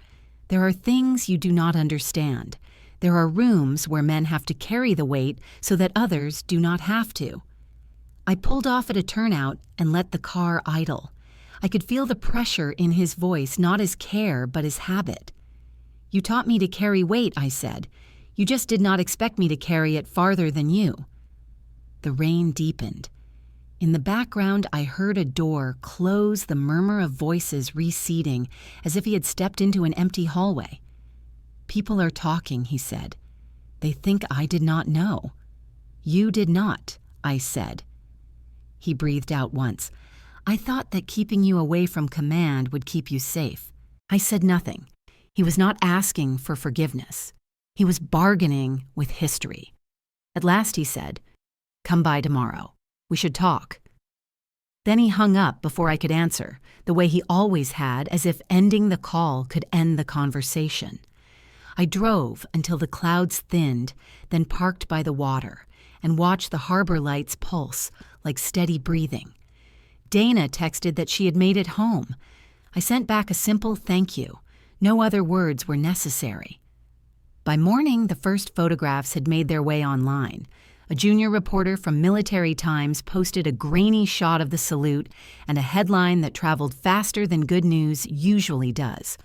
"There are things you do not understand. There are rooms where men have to carry the weight so that others do not have to." I pulled off at a turnout and let the car idle. I could feel the pressure in his voice, not as care, but as habit. "You taught me to carry weight," I said. "You just did not expect me to carry it farther than you." The rain deepened. In the background, I heard a door close, the murmur of voices receding, as if he had stepped into an empty hallway. "People are talking," he said. "They think I did not know." "You did not," I said. He breathed out once. "I thought that keeping you away from command would keep you safe." I said nothing. He was not asking for forgiveness. He was bargaining with history. At last he said, "Come by tomorrow. We should talk." Then he hung up before I could answer, the way he always had, as if ending the call could end the conversation. I drove until the clouds thinned, then parked by the water, and watched the harbor lights pulse like steady breathing. Dana texted that she had made it home. I sent back a simple thank you. No other words were necessary. By morning, the first photographs had made their way online. A junior reporter from Military Times posted a grainy shot of the salute and a headline that traveled faster than good news usually does.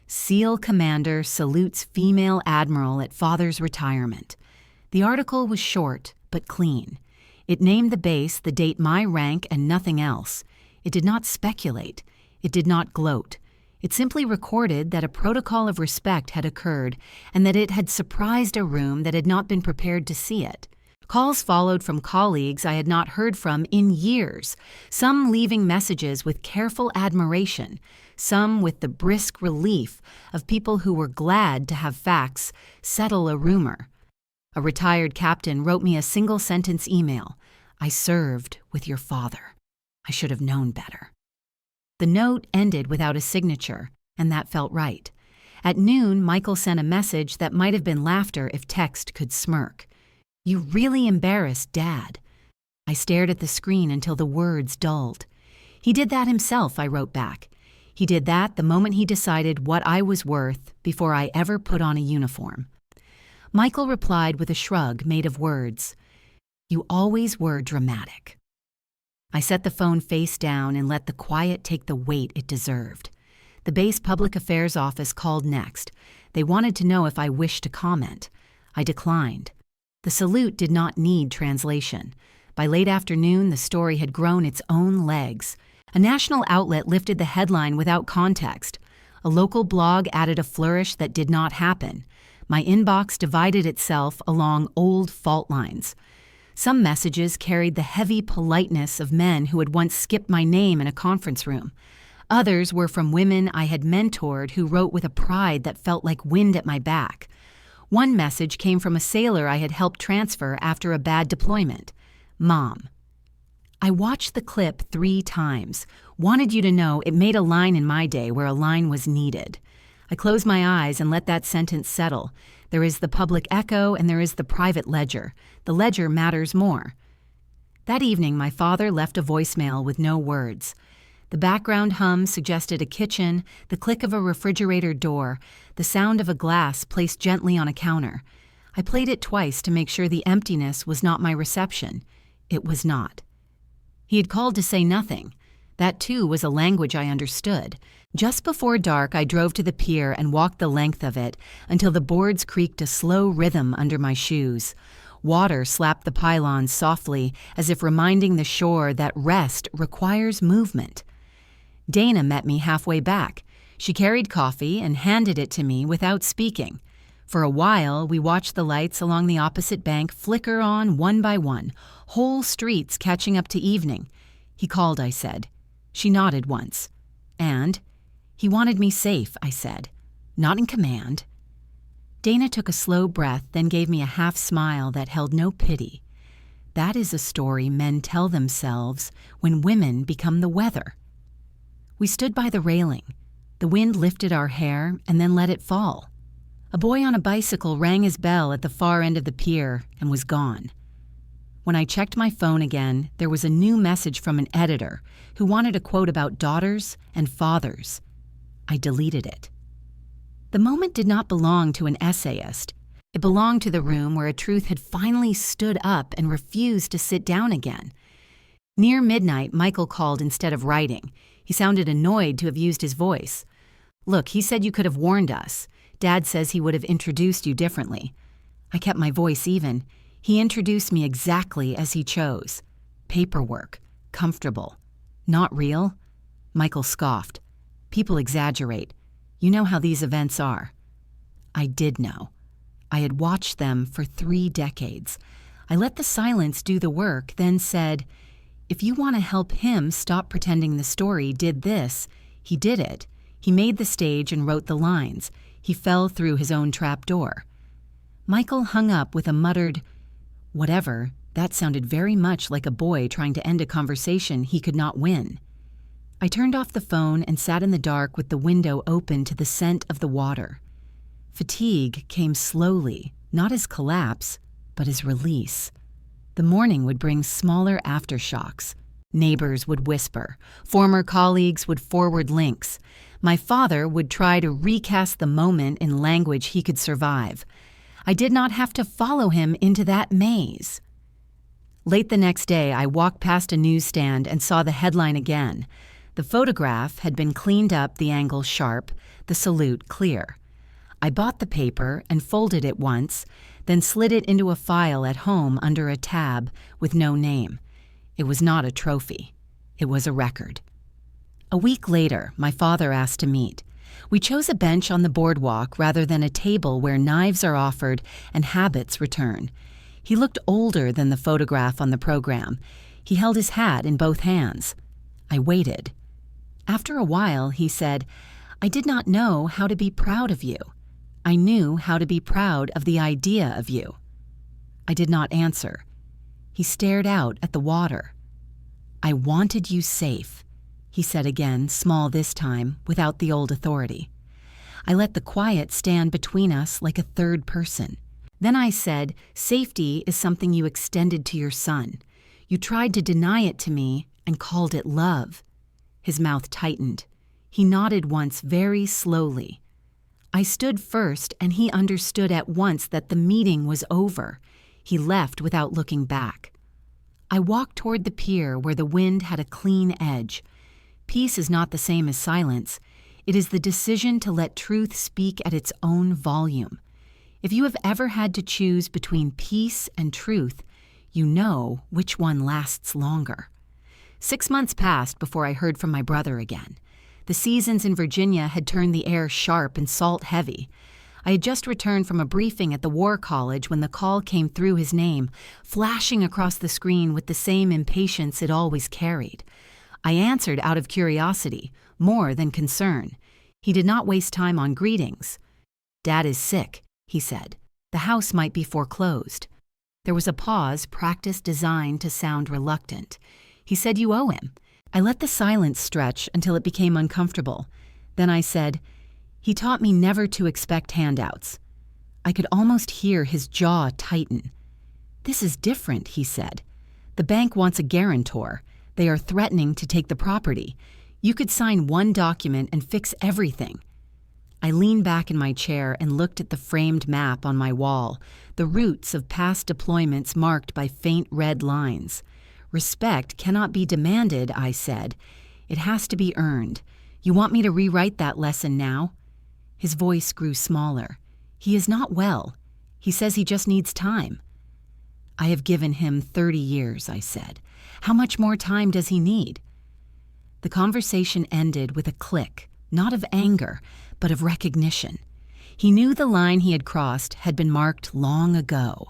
"SEAL Commander Salutes Female Admiral at Father's Retirement." The article was short but clean. It named the base, the date, my rank, and nothing else. It did not speculate. It did not gloat. It simply recorded that a protocol of respect had occurred and that it had surprised a room that had not been prepared to see it. Calls followed from colleagues I had not heard from in years, some leaving messages with careful admiration, some with the brisk relief of people who were glad to have facts settle a rumor. A retired captain wrote me a single-sentence email. "I served with your father. I should have known better." The note ended without a signature, and that felt right. At noon, Michael sent a message that might have been laughter if text could smirk. "You really embarrassed Dad." I stared at the screen until the words dulled. "He did that himself," I wrote back. "He did that the moment he decided what I was worth before I ever put on a uniform." Michael replied with a shrug made of words. "You always were dramatic." I set the phone face down and let the quiet take the weight it deserved. The base public affairs office called next. They wanted to know if I wished to comment. I declined. The salute did not need translation. By late afternoon, the story had grown its own legs. A national outlet lifted the headline without context. A local blog added a flourish that did not happen. My inbox divided itself along old fault lines. Some messages carried the heavy politeness of men who had once skipped my name in a conference room. Others were from women I had mentored who wrote with a pride that felt like wind at my back. One message came from a sailor I had helped transfer after a bad deployment. "Mom." I watched the clip 3 times. Wanted you to know it made a line in my day where a line was needed. I closed my eyes and let that sentence settle. There is the public echo and there is the private ledger. The ledger matters more. That evening, my father left a voicemail with no words. The background hum suggested a kitchen, the click of a refrigerator door, the sound of a glass placed gently on a counter. I played it twice to make sure the emptiness was not my reception. It was not. He had called to say nothing. That, too, was a language I understood. Just before dark, I drove to the pier and walked the length of it until the boards creaked a slow rhythm under my shoes. Water slapped the pylons softly, as if reminding the shore that rest requires movement. Dana met me halfway back. She carried coffee and handed it to me without speaking. For a while, we watched the lights along the opposite bank flicker on one by one, whole streets catching up to evening. "He called," I said. She nodded once. "And?" "He wanted me safe," I said. "Not in command." Dana took a slow breath, then gave me a half smile that held no pity. That is a story men tell themselves when women become the weather. We stood by the railing. The wind lifted our hair and then let it fall. A boy on a bicycle rang his bell at the far end of the pier and was gone. When I checked my phone again, there was a new message from an editor who wanted a quote about daughters and fathers. I deleted it. The moment did not belong to an essayist. It belonged to the room where a truth had finally stood up and refused to sit down again. Near midnight, Michael called instead of writing. He sounded annoyed to have used his voice. "Look, he said you could have warned us. Dad says he would have introduced you differently." I kept my voice even. He introduced me exactly as he chose. Paperwork. Comfortable. Not real? Michael scoffed. "People exaggerate. You know how these events are." I did know. I had watched them for 3 decades. I let the silence do the work, then said, "If you want to help him stop pretending the story did this, he did it. He made the stage and wrote the lines. He fell through his own trap door." Michael hung up with a muttered, "Whatever, that sounded very much like a boy trying to end a conversation he could not win." I turned off the phone and sat in the dark with the window open to the scent of the water. Fatigue came slowly, not as collapse, but as release. The morning would bring smaller aftershocks. Neighbors would whisper. Former colleagues would forward links. My father would try to recast the moment in language he could survive. I did not have to follow him into that maze. Late the next day, I walked past a newsstand and saw the headline again. The photograph had been cleaned up, the angle sharp, the salute clear. I bought the paper and folded it once, then slid it into a file at home under a tab with no name. It was not a trophy. It was a record. A week later, my father asked to meet. We chose a bench on the boardwalk rather than a table where knives are offered and habits return. He looked older than the photograph on the program. He held his hat in both hands. I waited. After a while, he said, "I did not know how to be proud of you. I knew how to be proud of the idea of you." I did not answer. He stared out at the water. "I wanted you safe. he said again, small this time, without the old authority. I let the quiet stand between us like a third person. Then I said, safety is something you extended to your son. You tried to deny it to me and called it love. His mouth tightened. He nodded once very slowly. I stood first, and he understood at once that the meeting was over. He left without looking back. I walked toward the pier where the wind had a clean edge. Peace is not the same as silence. It is the decision to let truth speak at its own volume. If you have ever had to choose between peace and truth, you know which one lasts longer. 6 months passed before I heard from my brother again. The seasons in Virginia had turned the air sharp and salt-heavy. I had just returned from a briefing at the War College when the call came through his name, flashing across the screen with the same impatience it always carried. I answered out of curiosity, more than concern. He did not waste time on greetings. "Dad is sick," he said. "The house might be foreclosed." There was a pause, practice designed to sound reluctant. He said, "You owe him." I let the silence stretch until it became uncomfortable. Then I said, "He taught me never to expect handouts." I could almost hear his jaw tighten. "This is different," he said. "The bank wants a guarantor. They are threatening to take the property. You could sign one document and fix everything." I leaned back in my chair and looked at the framed map on my wall, the routes of past deployments marked by faint red lines. "Respect cannot be demanded," I said. "It has to be earned. You want me to rewrite that lesson now?" His voice grew smaller. "He is not well. He says he just needs time." "I have given him 30 years, I said. "How much more time does he need?" The conversation ended with a click, not of anger, but of recognition. He knew the line he had crossed had been marked long ago.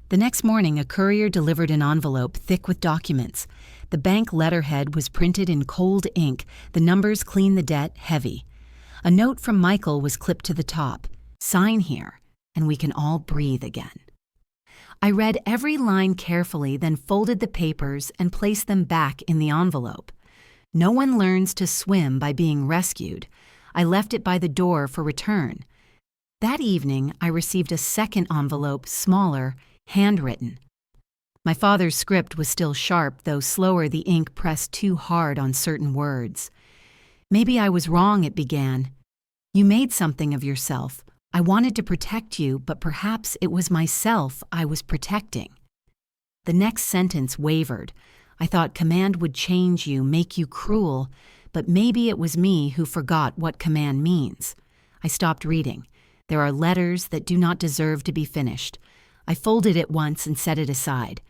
The next morning, a courier delivered an envelope thick with documents. The bank letterhead was printed in cold ink, the numbers clean the debt heavy. A note from Michael was clipped to the top. "Sign here, and we can all breathe again." I read every line carefully, then folded the papers and placed them back in the envelope. No one learns to swim by being rescued. I left it by the door for return. That evening, I received a second envelope, smaller, handwritten. My father's script was still sharp, though slower. The ink pressed too hard on certain words. "Maybe I was wrong," it began. "You made something of yourself. I wanted to protect you, but perhaps it was myself I was protecting." The next sentence wavered. I thought command would change you, make you cruel, but maybe it was me who forgot what command means. I stopped reading. There are letters that do not deserve to be finished. I folded it once and set it aside.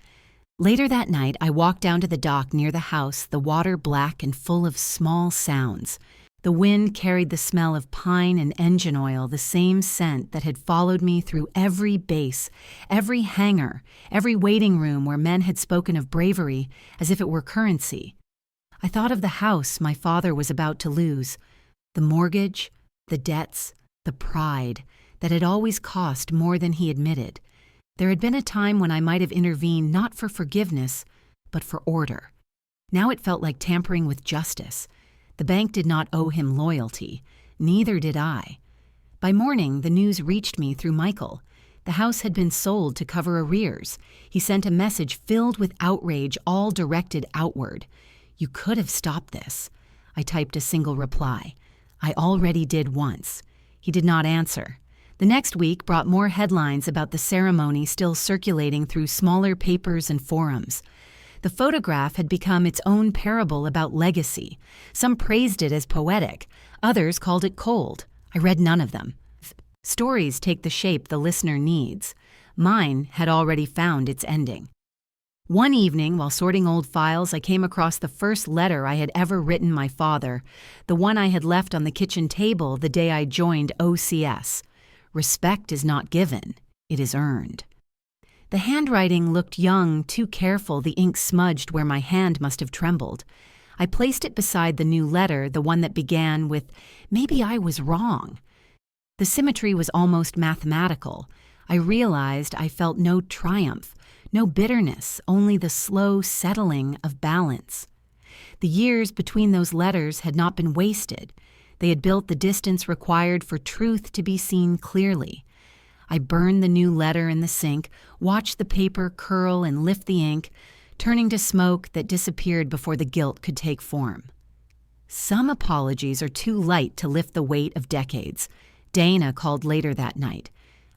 Later that night, I walked down to the dock near the house, the water black and full of small sounds. The wind carried the smell of pine and engine oil, the same scent that had followed me through every base, every hangar, every waiting room where men had spoken of bravery as if it were currency. I thought of the house my father was about to lose, the mortgage, the debts, the pride that had always cost more than he admitted. There had been a time when I might have intervened not for forgiveness, but for order. Now it felt like tampering with justice. The bank did not owe him loyalty. Neither did I. By morning, the news reached me through Michael. The house had been sold to cover arrears. He sent a message filled with outrage, all directed outward. "You could have stopped this." I typed a single reply. "I already did once." He did not answer. The next week brought more headlines about the ceremony still circulating through smaller papers and forums. The photograph had become its own parable about legacy. Some praised it as poetic. Others called it cold. I read none of them. Stories take the shape the listener needs. Mine had already found its ending. One evening, while sorting old files, I came across the first letter I had ever written my father, the one I had left on the kitchen table the day I joined OCS. "Respect is not given, it is earned." The handwriting looked young, too careful, the ink smudged where my hand must have trembled. I placed it beside the new letter, the one that began with, "Maybe I was wrong." The symmetry was almost mathematical. I realized I felt no triumph, no bitterness, only the slow settling of balance. The years between those letters had not been wasted. They had built the distance required for truth to be seen clearly. I burned the new letter in the sink, watched the paper curl and lift the ink, turning to smoke that disappeared before the guilt could take form. Some apologies are too light to lift the weight of decades. Dana called later that night.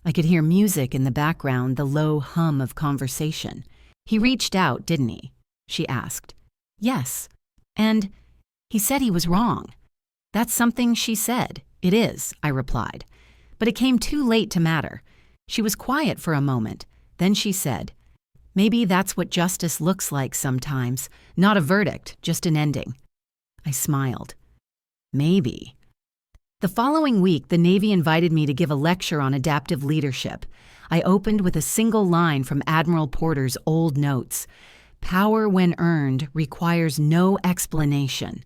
I could hear music in the background, the low hum of conversation. "He reached out, didn't he?" she asked. "Yes. And he said he was wrong." "That's something she said." "It is," I replied. But it came too late to matter. She was quiet for a moment. Then she said, "Maybe that's what justice looks like sometimes. Not a verdict, just an ending." I smiled. Maybe. The following week, the Navy invited me to give a lecture on adaptive leadership. I opened with a single line from Admiral Porter's old notes. "Power, when earned, requires no explanation."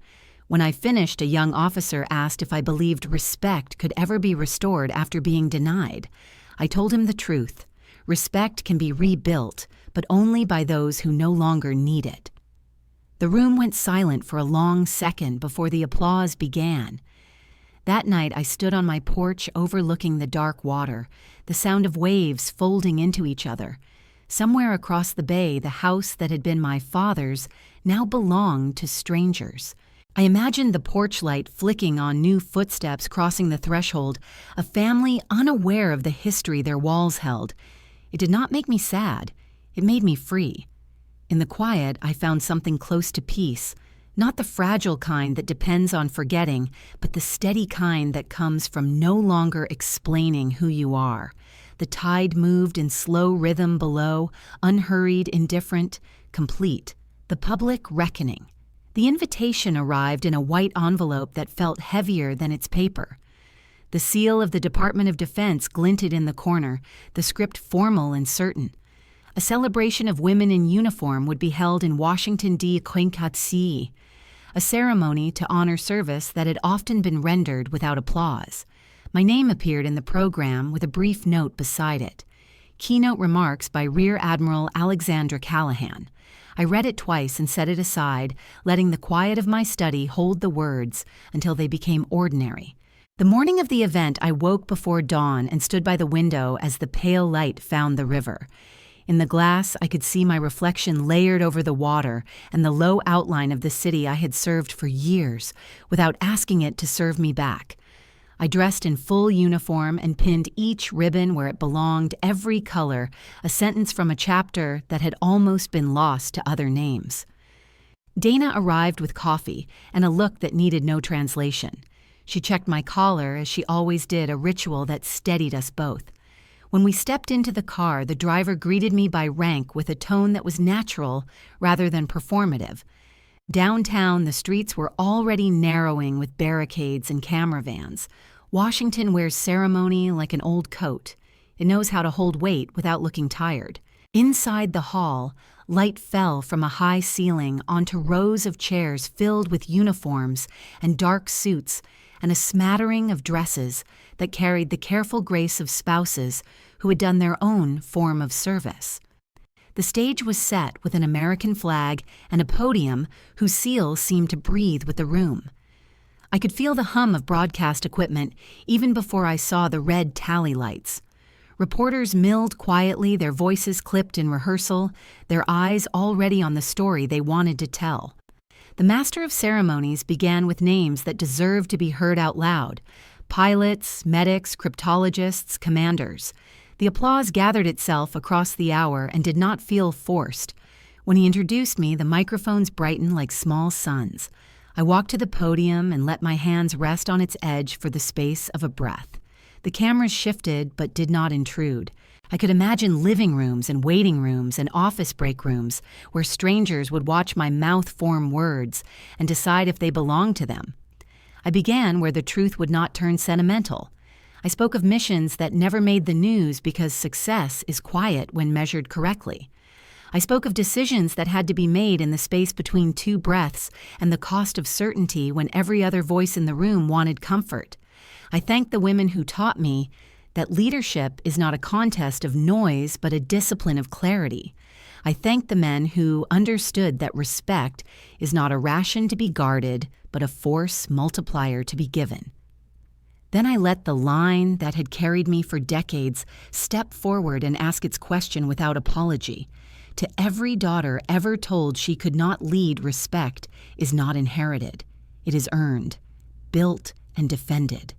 When I finished, a young officer asked if I believed respect could ever be restored after being denied. I told him the truth. Respect can be rebuilt, but only by those who no longer need it. The room went silent for a long second before the applause began. That night, I stood on my porch overlooking the dark water, the sound of waves folding into each other. Somewhere across the bay, the house that had been my father's now belonged to strangers. I imagined the porch light flicking on new footsteps crossing the threshold, a family unaware of the history their walls held. It did not make me sad. It made me free. In the quiet, I found something close to peace, not the fragile kind that depends on forgetting, but the steady kind that comes from no longer explaining who you are. The tide moved in slow rhythm below, unhurried, indifferent, complete. The public reckoning. The invitation arrived in a white envelope that felt heavier than its paper. The seal of the Department of Defense glinted in the corner, the script formal and certain. A celebration of women in uniform would be held in Washington D.C, a ceremony to honor service that had often been rendered without applause. My name appeared in the program with a brief note beside it. Keynote remarks by Rear Admiral Alexandra Callahan. I read it twice and set it aside, letting the quiet of my study hold the words until they became ordinary. The morning of the event, I woke before dawn and stood by the window as the pale light found the river. In the glass, I could see my reflection layered over the water and the low outline of the city I had served for years without asking it to serve me back. I dressed in full uniform and pinned each ribbon where it belonged, every color, a sentence from a chapter that had almost been lost to other names. Dana arrived with coffee and a look that needed no translation. She checked my collar as she always did, a ritual that steadied us both. When we stepped into the car, the driver greeted me by rank with a tone that was natural rather than performative. Downtown, the streets were already narrowing with barricades and camera vans. Washington wears ceremony like an old coat. It knows how to hold weight without looking tired. Inside the hall, light fell from a high ceiling onto rows of chairs filled with uniforms and dark suits and a smattering of dresses that carried the careful grace of spouses who had done their own form of service. The stage was set with an American flag and a podium whose seal seemed to breathe with the room. I could feel the hum of broadcast equipment even before I saw the red tally lights. Reporters milled quietly, their voices clipped in rehearsal, their eyes already on the story they wanted to tell. The master of ceremonies began with names that deserved to be heard out loud: pilots, medics, cryptologists, commanders. The applause gathered itself across the hour and did not feel forced. When he introduced me, the microphones brightened like small suns. I walked to the podium and let my hands rest on its edge for the space of a breath. The cameras shifted but did not intrude. I could imagine living rooms and waiting rooms and office break rooms where strangers would watch my mouth form words and decide if they belonged to them. I began where the truth would not turn sentimental. I spoke of missions that never made the news because success is quiet when measured correctly. I spoke of decisions that had to be made in the space between two breaths and the cost of certainty when every other voice in the room wanted comfort. I thanked the women who taught me that leadership is not a contest of noise but a discipline of clarity. I thanked the men who understood that respect is not a ration to be guarded, but a force multiplier to be given. Then I let the line that had carried me for decades step forward and ask its question without apology. To every daughter ever told she could not lead, respect is not inherited. It is earned, built, and defended.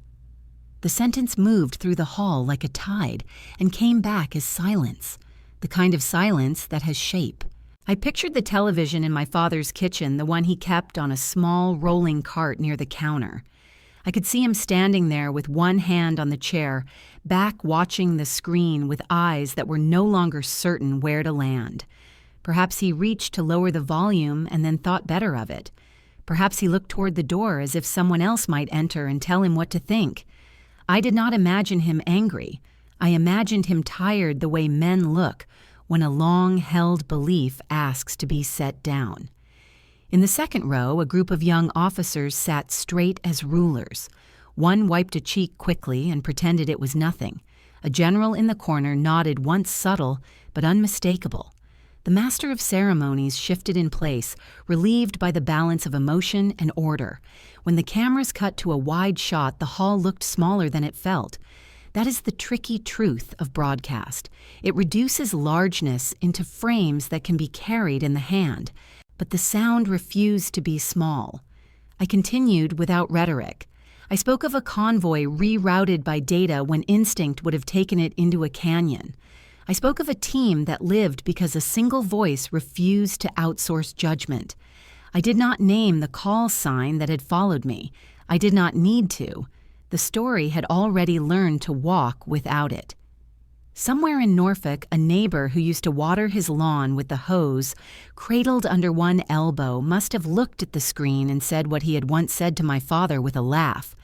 The sentence moved through the hall like a tide and came back as silence, the kind of silence that has shape. I pictured the television in my father's kitchen, the one he kept on a small rolling cart near the counter. I could see him standing there with one hand on the chair, back watching the screen with eyes that were no longer certain where to land. Perhaps he reached to lower the volume and then thought better of it. Perhaps he looked toward the door as if someone else might enter and tell him what to think. I did not imagine him angry. I imagined him tired the way men look when a long-held belief asks to be set down. In the second row, a group of young officers sat straight as rulers. One wiped a cheek quickly and pretended it was nothing. A general in the corner nodded once subtle but unmistakable. The master of ceremonies shifted in place, relieved by the balance of emotion and order. When the cameras cut to a wide shot, the hall looked smaller than it felt. That is the tricky truth of broadcast. It reduces largeness into frames that can be carried in the hand. But the sound refused to be small. I continued without rhetoric. I spoke of a convoy rerouted by data when instinct would have taken it into a canyon. I spoke of a team that lived because a single voice refused to outsource judgment. I did not name the call sign that had followed me. I did not need to. The story had already learned to walk without it. Somewhere in Norfolk, a neighbor who used to water his lawn with the hose, cradled under one elbow, must have looked at the screen and said what he had once said to my father with a laugh.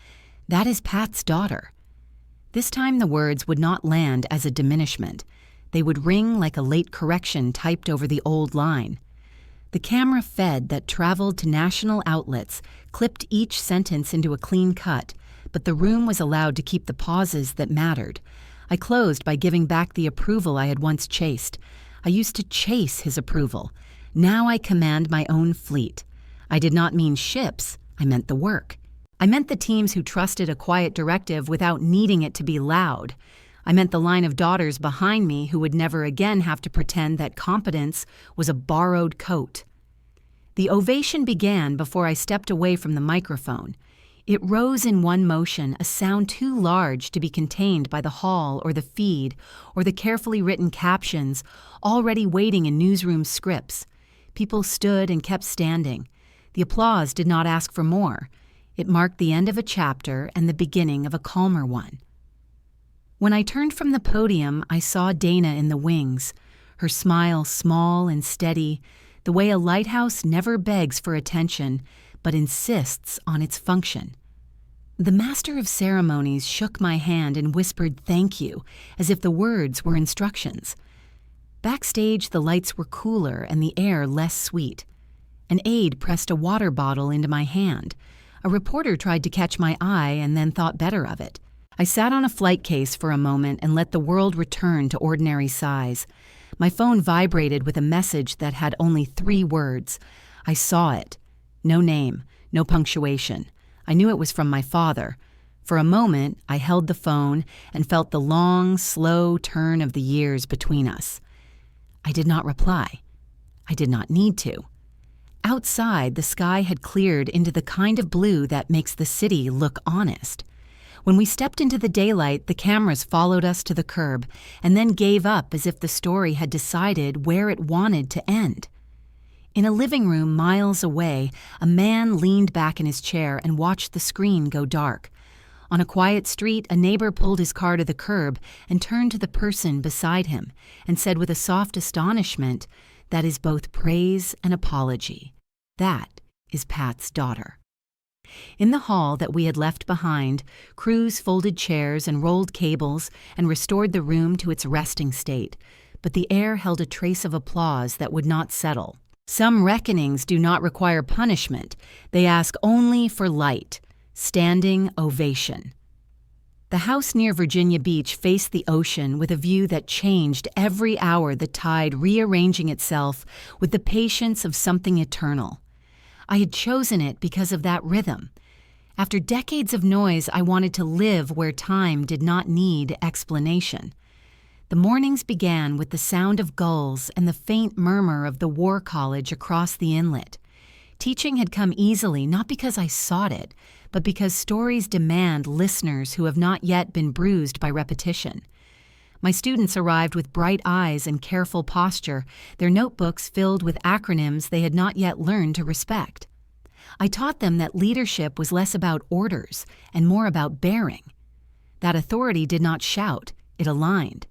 "That is Pat's daughter." This time the words would not land as a diminishment. They would ring like a late correction typed over the old line. The camera fed that traveled to national outlets clipped each sentence into a clean cut, but the room was allowed to keep the pauses that mattered. I closed by giving back the approval I had once chased. I used to chase his approval. Now I command my own fleet. I did not mean ships, I meant the work. I meant the teams who trusted a quiet directive without needing it to be loud. I meant the line of daughters behind me who would never again have to pretend that competence was a borrowed coat. The ovation began before I stepped away from the microphone. It rose in one motion, a sound too large to be contained by the hall or the feed or the carefully written captions already waiting in newsroom scripts. People stood and kept standing. The applause did not ask for more. It marked the end of a chapter and the beginning of a calmer one. When I turned from the podium, I saw Dana in the wings, her smile small and steady, the way a lighthouse never begs for attention, but insists on its function. The master of ceremonies shook my hand and whispered "thank you," as if the words were instructions. Backstage, the lights were cooler and the air less sweet. An aide pressed a water bottle into my hand. A reporter tried to catch my eye and then thought better of it. I sat on a flight case for a moment and let the world return to ordinary size. My phone vibrated with a message that had only 3 words. I saw it. No name, no punctuation. I knew it was from my father. For a moment, I held the phone and felt the long, slow turn of the years between us. I did not reply. I did not need to. Outside, the sky had cleared into the kind of blue that makes the city look honest. When we stepped into the daylight, the cameras followed us to the curb and then gave up as if the story had decided where it wanted to end. In a living room miles away, a man leaned back in his chair and watched the screen go dark. On a quiet street, a neighbor pulled his car to the curb and turned to the person beside him and said with a soft astonishment, "That is both praise and apology. That is Pat's daughter." In the hall that we had left behind, crews folded chairs and rolled cables and restored the room to its resting state, but the air held a trace of applause that would not settle. Some reckonings do not require punishment. They ask only for light, standing ovation. The house near Virginia Beach faced the ocean with a view that changed every hour, the tide rearranging itself with the patience of something eternal. I had chosen it because of that rhythm. After decades of noise, I wanted to live where time did not need explanation. The mornings began with the sound of gulls and the faint murmur of the War College across the inlet. Teaching had come easily, not because I sought it, but because stories demand listeners who have not yet been bruised by repetition. My students arrived with bright eyes and careful posture, their notebooks filled with acronyms they had not yet learned to respect. I taught them that leadership was less about orders and more about bearing. That authority did not shout, it aligned.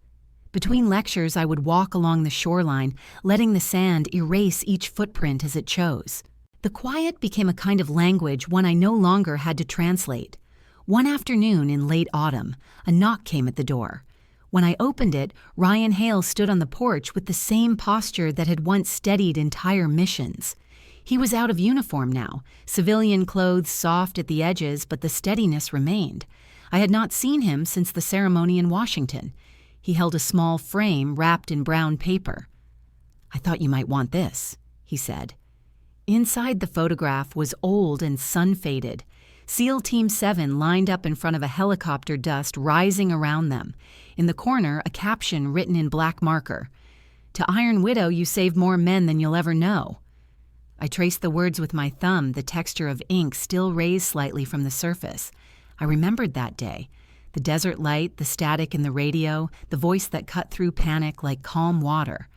Between lectures, I would walk along the shoreline, letting the sand erase each footprint as it chose. The quiet became a kind of language one I no longer had to translate. One afternoon in late autumn, a knock came at the door. When I opened it, Ryan Hale stood on the porch with the same posture that had once steadied entire missions. He was out of uniform now, civilian clothes soft at the edges, but the steadiness remained. I had not seen him since the ceremony in Washington. He held a small frame wrapped in brown paper. "I thought you might want this," he said. Inside the photograph was old and sun-faded. SEAL Team 7 lined up in front of a helicopter, dust rising around them. In the corner, a caption written in black marker. "To Iron Widow, you saved more men than you'll ever know." I traced the words with my thumb, the texture of ink still raised slightly from the surface. I remembered that day. The desert light, the static in the radio, the voice that cut through panic like calm water.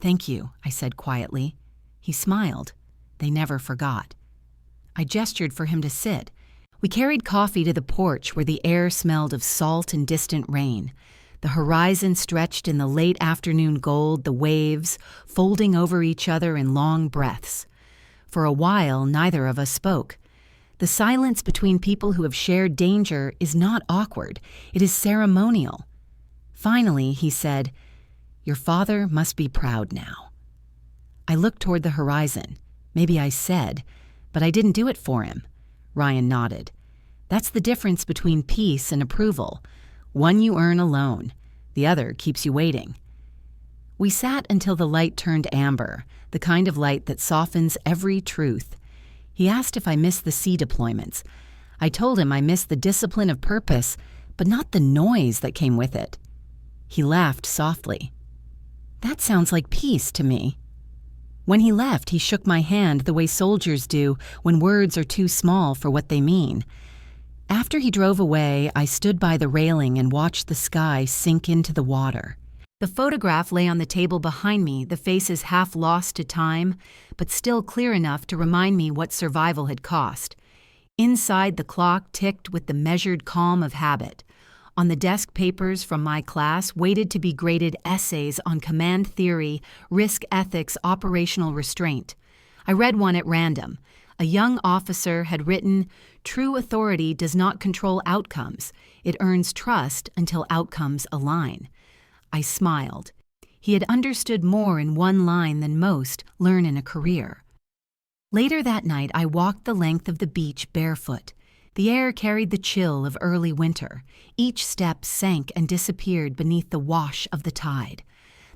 "Thank you," I said quietly. He smiled. They never forgot. I gestured for him to sit. We carried coffee to the porch where the air smelled of salt and distant rain. The horizon stretched in the late afternoon gold, the waves folding over each other in long breaths. For a while, neither of us spoke. The silence between people who have shared danger is not awkward. It is ceremonial. Finally, he said, "Your father must be proud now." I looked toward the horizon. Maybe I said, but I didn't do it for him. Ryan nodded. That's the difference between peace and approval. One you earn alone. The other keeps you waiting. We sat until the light turned amber, the kind of light that softens every truth. He asked if I missed the sea deployments. I told him I missed the discipline of purpose, but not the noise that came with it. He laughed softly. That sounds like peace to me. When he left, he shook my hand the way soldiers do when words are too small for what they mean. After he drove away, I stood by the railing and watched the sky sink into the water. The photograph lay on the table behind me, the faces half lost to time, but still clear enough to remind me what survival had cost. Inside, the clock ticked with the measured calm of habit. On the desk, papers from my class waited to be graded essays on command theory, risk ethics, operational restraint. I read one at random. A young officer had written, "True authority does not control outcomes. It earns trust until outcomes align." I smiled. He had understood more in one line than most learn in a career. Later that night, I walked the length of the beach barefoot. The air carried the chill of early winter. Each step sank and disappeared beneath the wash of the tide.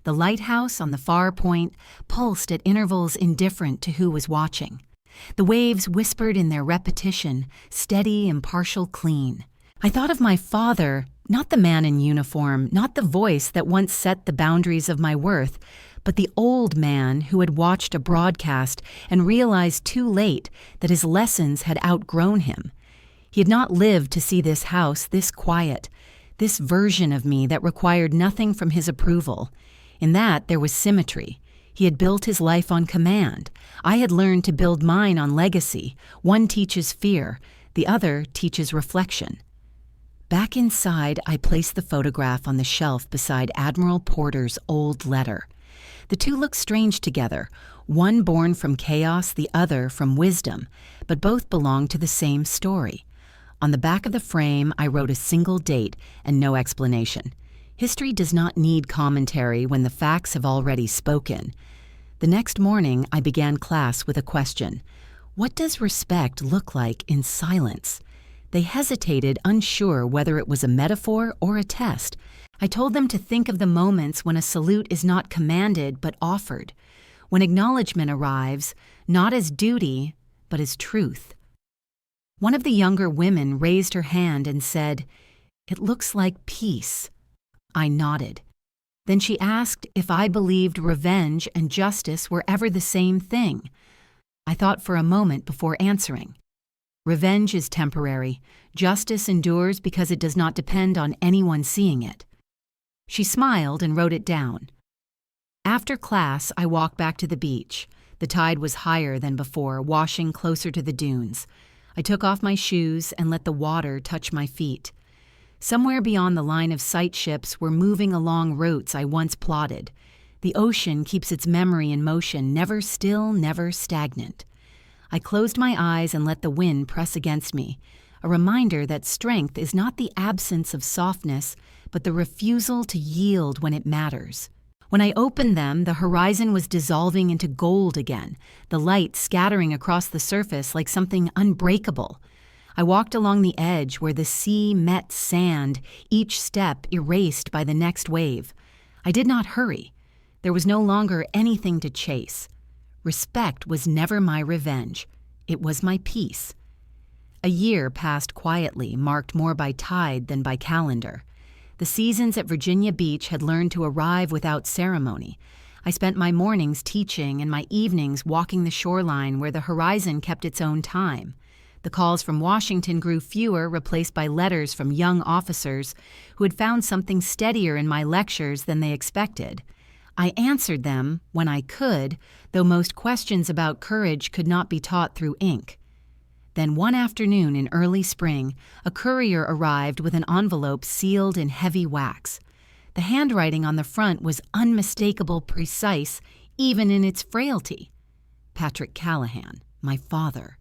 The lighthouse on the far point pulsed at intervals, indifferent to who was watching. The waves whispered in their repetition, steady, impartial, clean. I thought of my father, not the man in uniform, not the voice that once set the boundaries of my worth, but the old man who had watched a broadcast and realized too late that his lessons had outgrown him. He had not lived to see this house this quiet, this version of me that required nothing from his approval. In that, there was symmetry. He had built his life on command. I had learned to build mine on legacy. One teaches fear, the other teaches reflection. Back inside, I placed the photograph on the shelf beside Admiral Porter's old letter. The two looked strange together, one born from chaos, the other from wisdom, but both belonged to the same story. On the back of the frame, I wrote a single date and no explanation. History does not need commentary when the facts have already spoken. The next morning, I began class with a question. What does respect look like in silence? They hesitated, unsure whether it was a metaphor or a test. I told them to think of the moments when a salute is not commanded but offered, when acknowledgement arrives, not as duty, but as truth. One of the younger women raised her hand and said, "It looks like peace." I nodded. Then she asked if I believed revenge and justice were ever the same thing. I thought for a moment before answering. Revenge is temporary. Justice endures because it does not depend on anyone seeing it. She smiled and wrote it down. After class, I walked back to the beach. The tide was higher than before, washing closer to the dunes. I took off my shoes and let the water touch my feet. Somewhere beyond the line of sight ships were moving along routes I once plotted. The ocean keeps its memory in motion, never still, never stagnant. I closed my eyes and let the wind press against me, a reminder that strength is not the absence of softness, but the refusal to yield when it matters. When I opened them, the horizon was dissolving into gold again, the light scattering across the surface like something unbreakable. I walked along the edge where the sea met sand, each step erased by the next wave. I did not hurry. There was no longer anything to chase. Respect was never my revenge. It was my peace. A year passed quietly, marked more by tide than by calendar. The seasons at Virginia Beach had learned to arrive without ceremony. I spent my mornings teaching and my evenings walking the shoreline where the horizon kept its own time. The calls from Washington grew fewer, replaced by letters from young officers who had found something steadier in my lectures than they expected. I answered them when I could, though most questions about courage could not be taught through ink. Then one afternoon in early spring, a courier arrived with an envelope sealed in heavy wax. The handwriting on the front was unmistakable, precise, even in its frailty. Patrick Callahan, my father.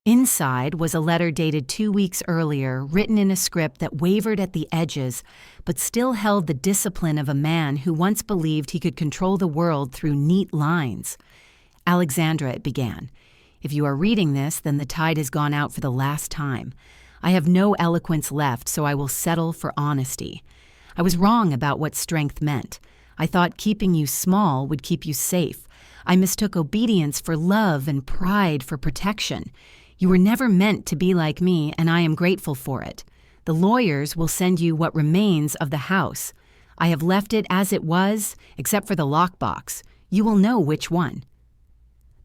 Inside was a letter dated 2 weeks earlier, written in a script that wavered at the edges, but still held the discipline of a man who once believed he could control the world through neat lines. "Alexandra," it began. "If you are reading this, then the tide has gone out for the last time. I have no eloquence left, so I will settle for honesty. I was wrong about what strength meant. I thought keeping you small would keep you safe. I mistook obedience for love and pride for protection. You were never meant to be like me, and I am grateful for it. The lawyers will send you what remains of the house. I have left it as it was, except for the lockbox. You will know which one."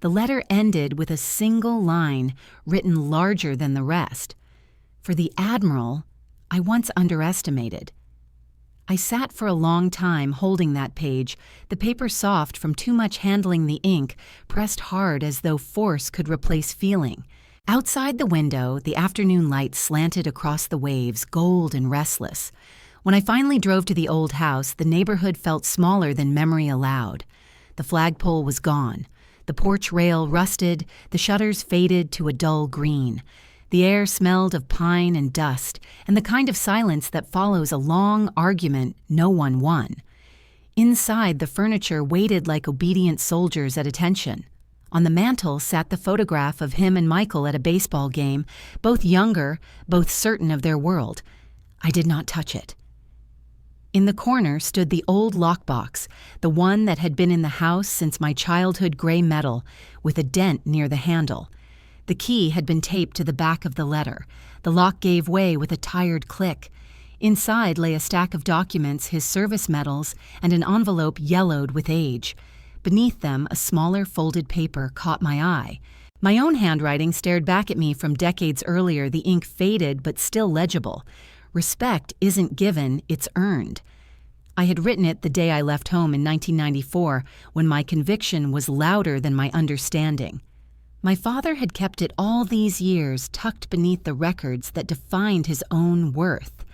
The letter ended with a single line written larger than the rest. For the Admiral, I once underestimated. I sat for a long time holding that page, the paper soft from too much handling the ink, pressed hard as though force could replace feeling. Outside the window, the afternoon light slanted across the waves, gold and restless. When I finally drove to the old house, the neighborhood felt smaller than memory allowed. The flagpole was gone. The porch rail rusted, the shutters faded to a dull green. The air smelled of pine and dust, and the kind of silence that follows a long argument no one won. Inside, the furniture waited like obedient soldiers at attention. On the mantel sat the photograph of him and Michael at a baseball game, both younger, both certain of their world. I did not touch it. In the corner stood the old lockbox, the one that had been in the house since my childhood gray metal, with a dent near the handle. The key had been taped to the back of the letter. The lock gave way with a tired click. Inside lay a stack of documents, his service medals, and an envelope yellowed with age. Beneath them, a smaller folded paper caught my eye. My own handwriting stared back at me from decades earlier, the ink faded but still legible. Respect isn't given, it's earned. I had written it the day I left home in 1994, when my conviction was louder than my understanding. My father had kept it all these years tucked beneath the records that defined his own worth.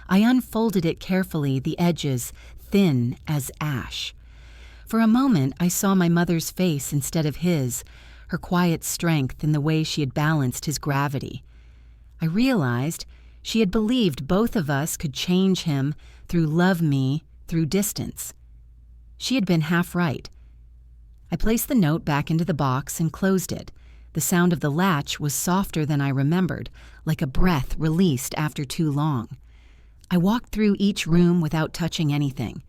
I unfolded it carefully, the edges thin as ash. For a moment, I saw my mother's face instead of his, her quiet strength in the way she had balanced his gravity. I realized she had believed both of us could change him through love me through distance. She had been half right. I placed the note back into the box and closed it. The sound of the latch was softer than I remembered, like a breath released after too long. I walked through each room without touching anything.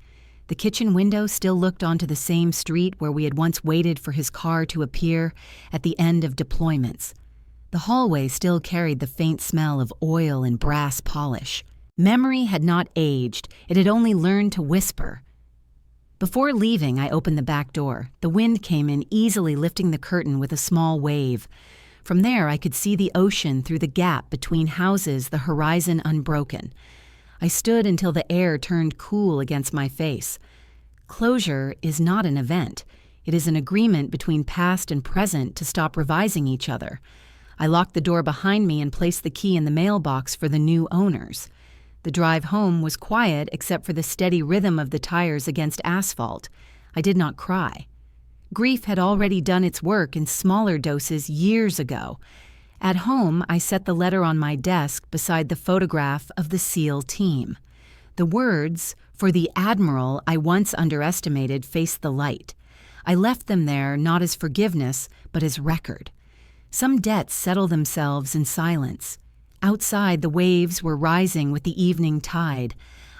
The kitchen window still looked onto the same street where we had once waited for his car to appear at the end of deployments. The hallway still carried the faint smell of oil and brass polish. Memory had not aged, it had only learned to whisper. Before leaving, I opened the back door. The wind came in, easily lifting the curtain with a small wave. From there, I could see the ocean through the gap between houses, the horizon unbroken. I stood until the air turned cool against my face. Closure is not an event. It is an agreement between past and present to stop revising each other. I locked the door behind me and placed the key in the mailbox for the new owners. The drive home was quiet except for the steady rhythm of the tires against asphalt. I did not cry. Grief had already done its work in smaller doses years ago. At home, I set the letter on my desk beside the photograph of the SEAL team. The words, "For the Admiral I once underestimated," faced the light. I left them there not as forgiveness, but as record. Some debts settle themselves in silence. Outside, the waves were rising with the evening tide.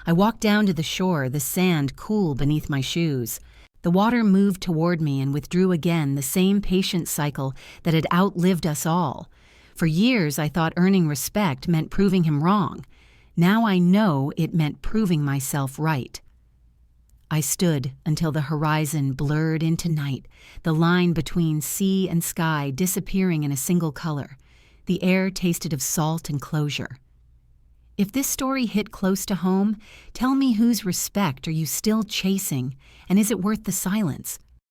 I walked down to the shore, the sand cool beneath my shoes. The water moved toward me and withdrew again, the same patient cycle that had outlived us all. For years, I thought earning respect meant proving him wrong. Now I know it meant proving myself right. I stood until the horizon blurred into night, the line between sea and sky disappearing in a single color. The air tasted of salt and closure. If this story hit close to home, tell me whose respect are you still chasing, and is it worth the silence?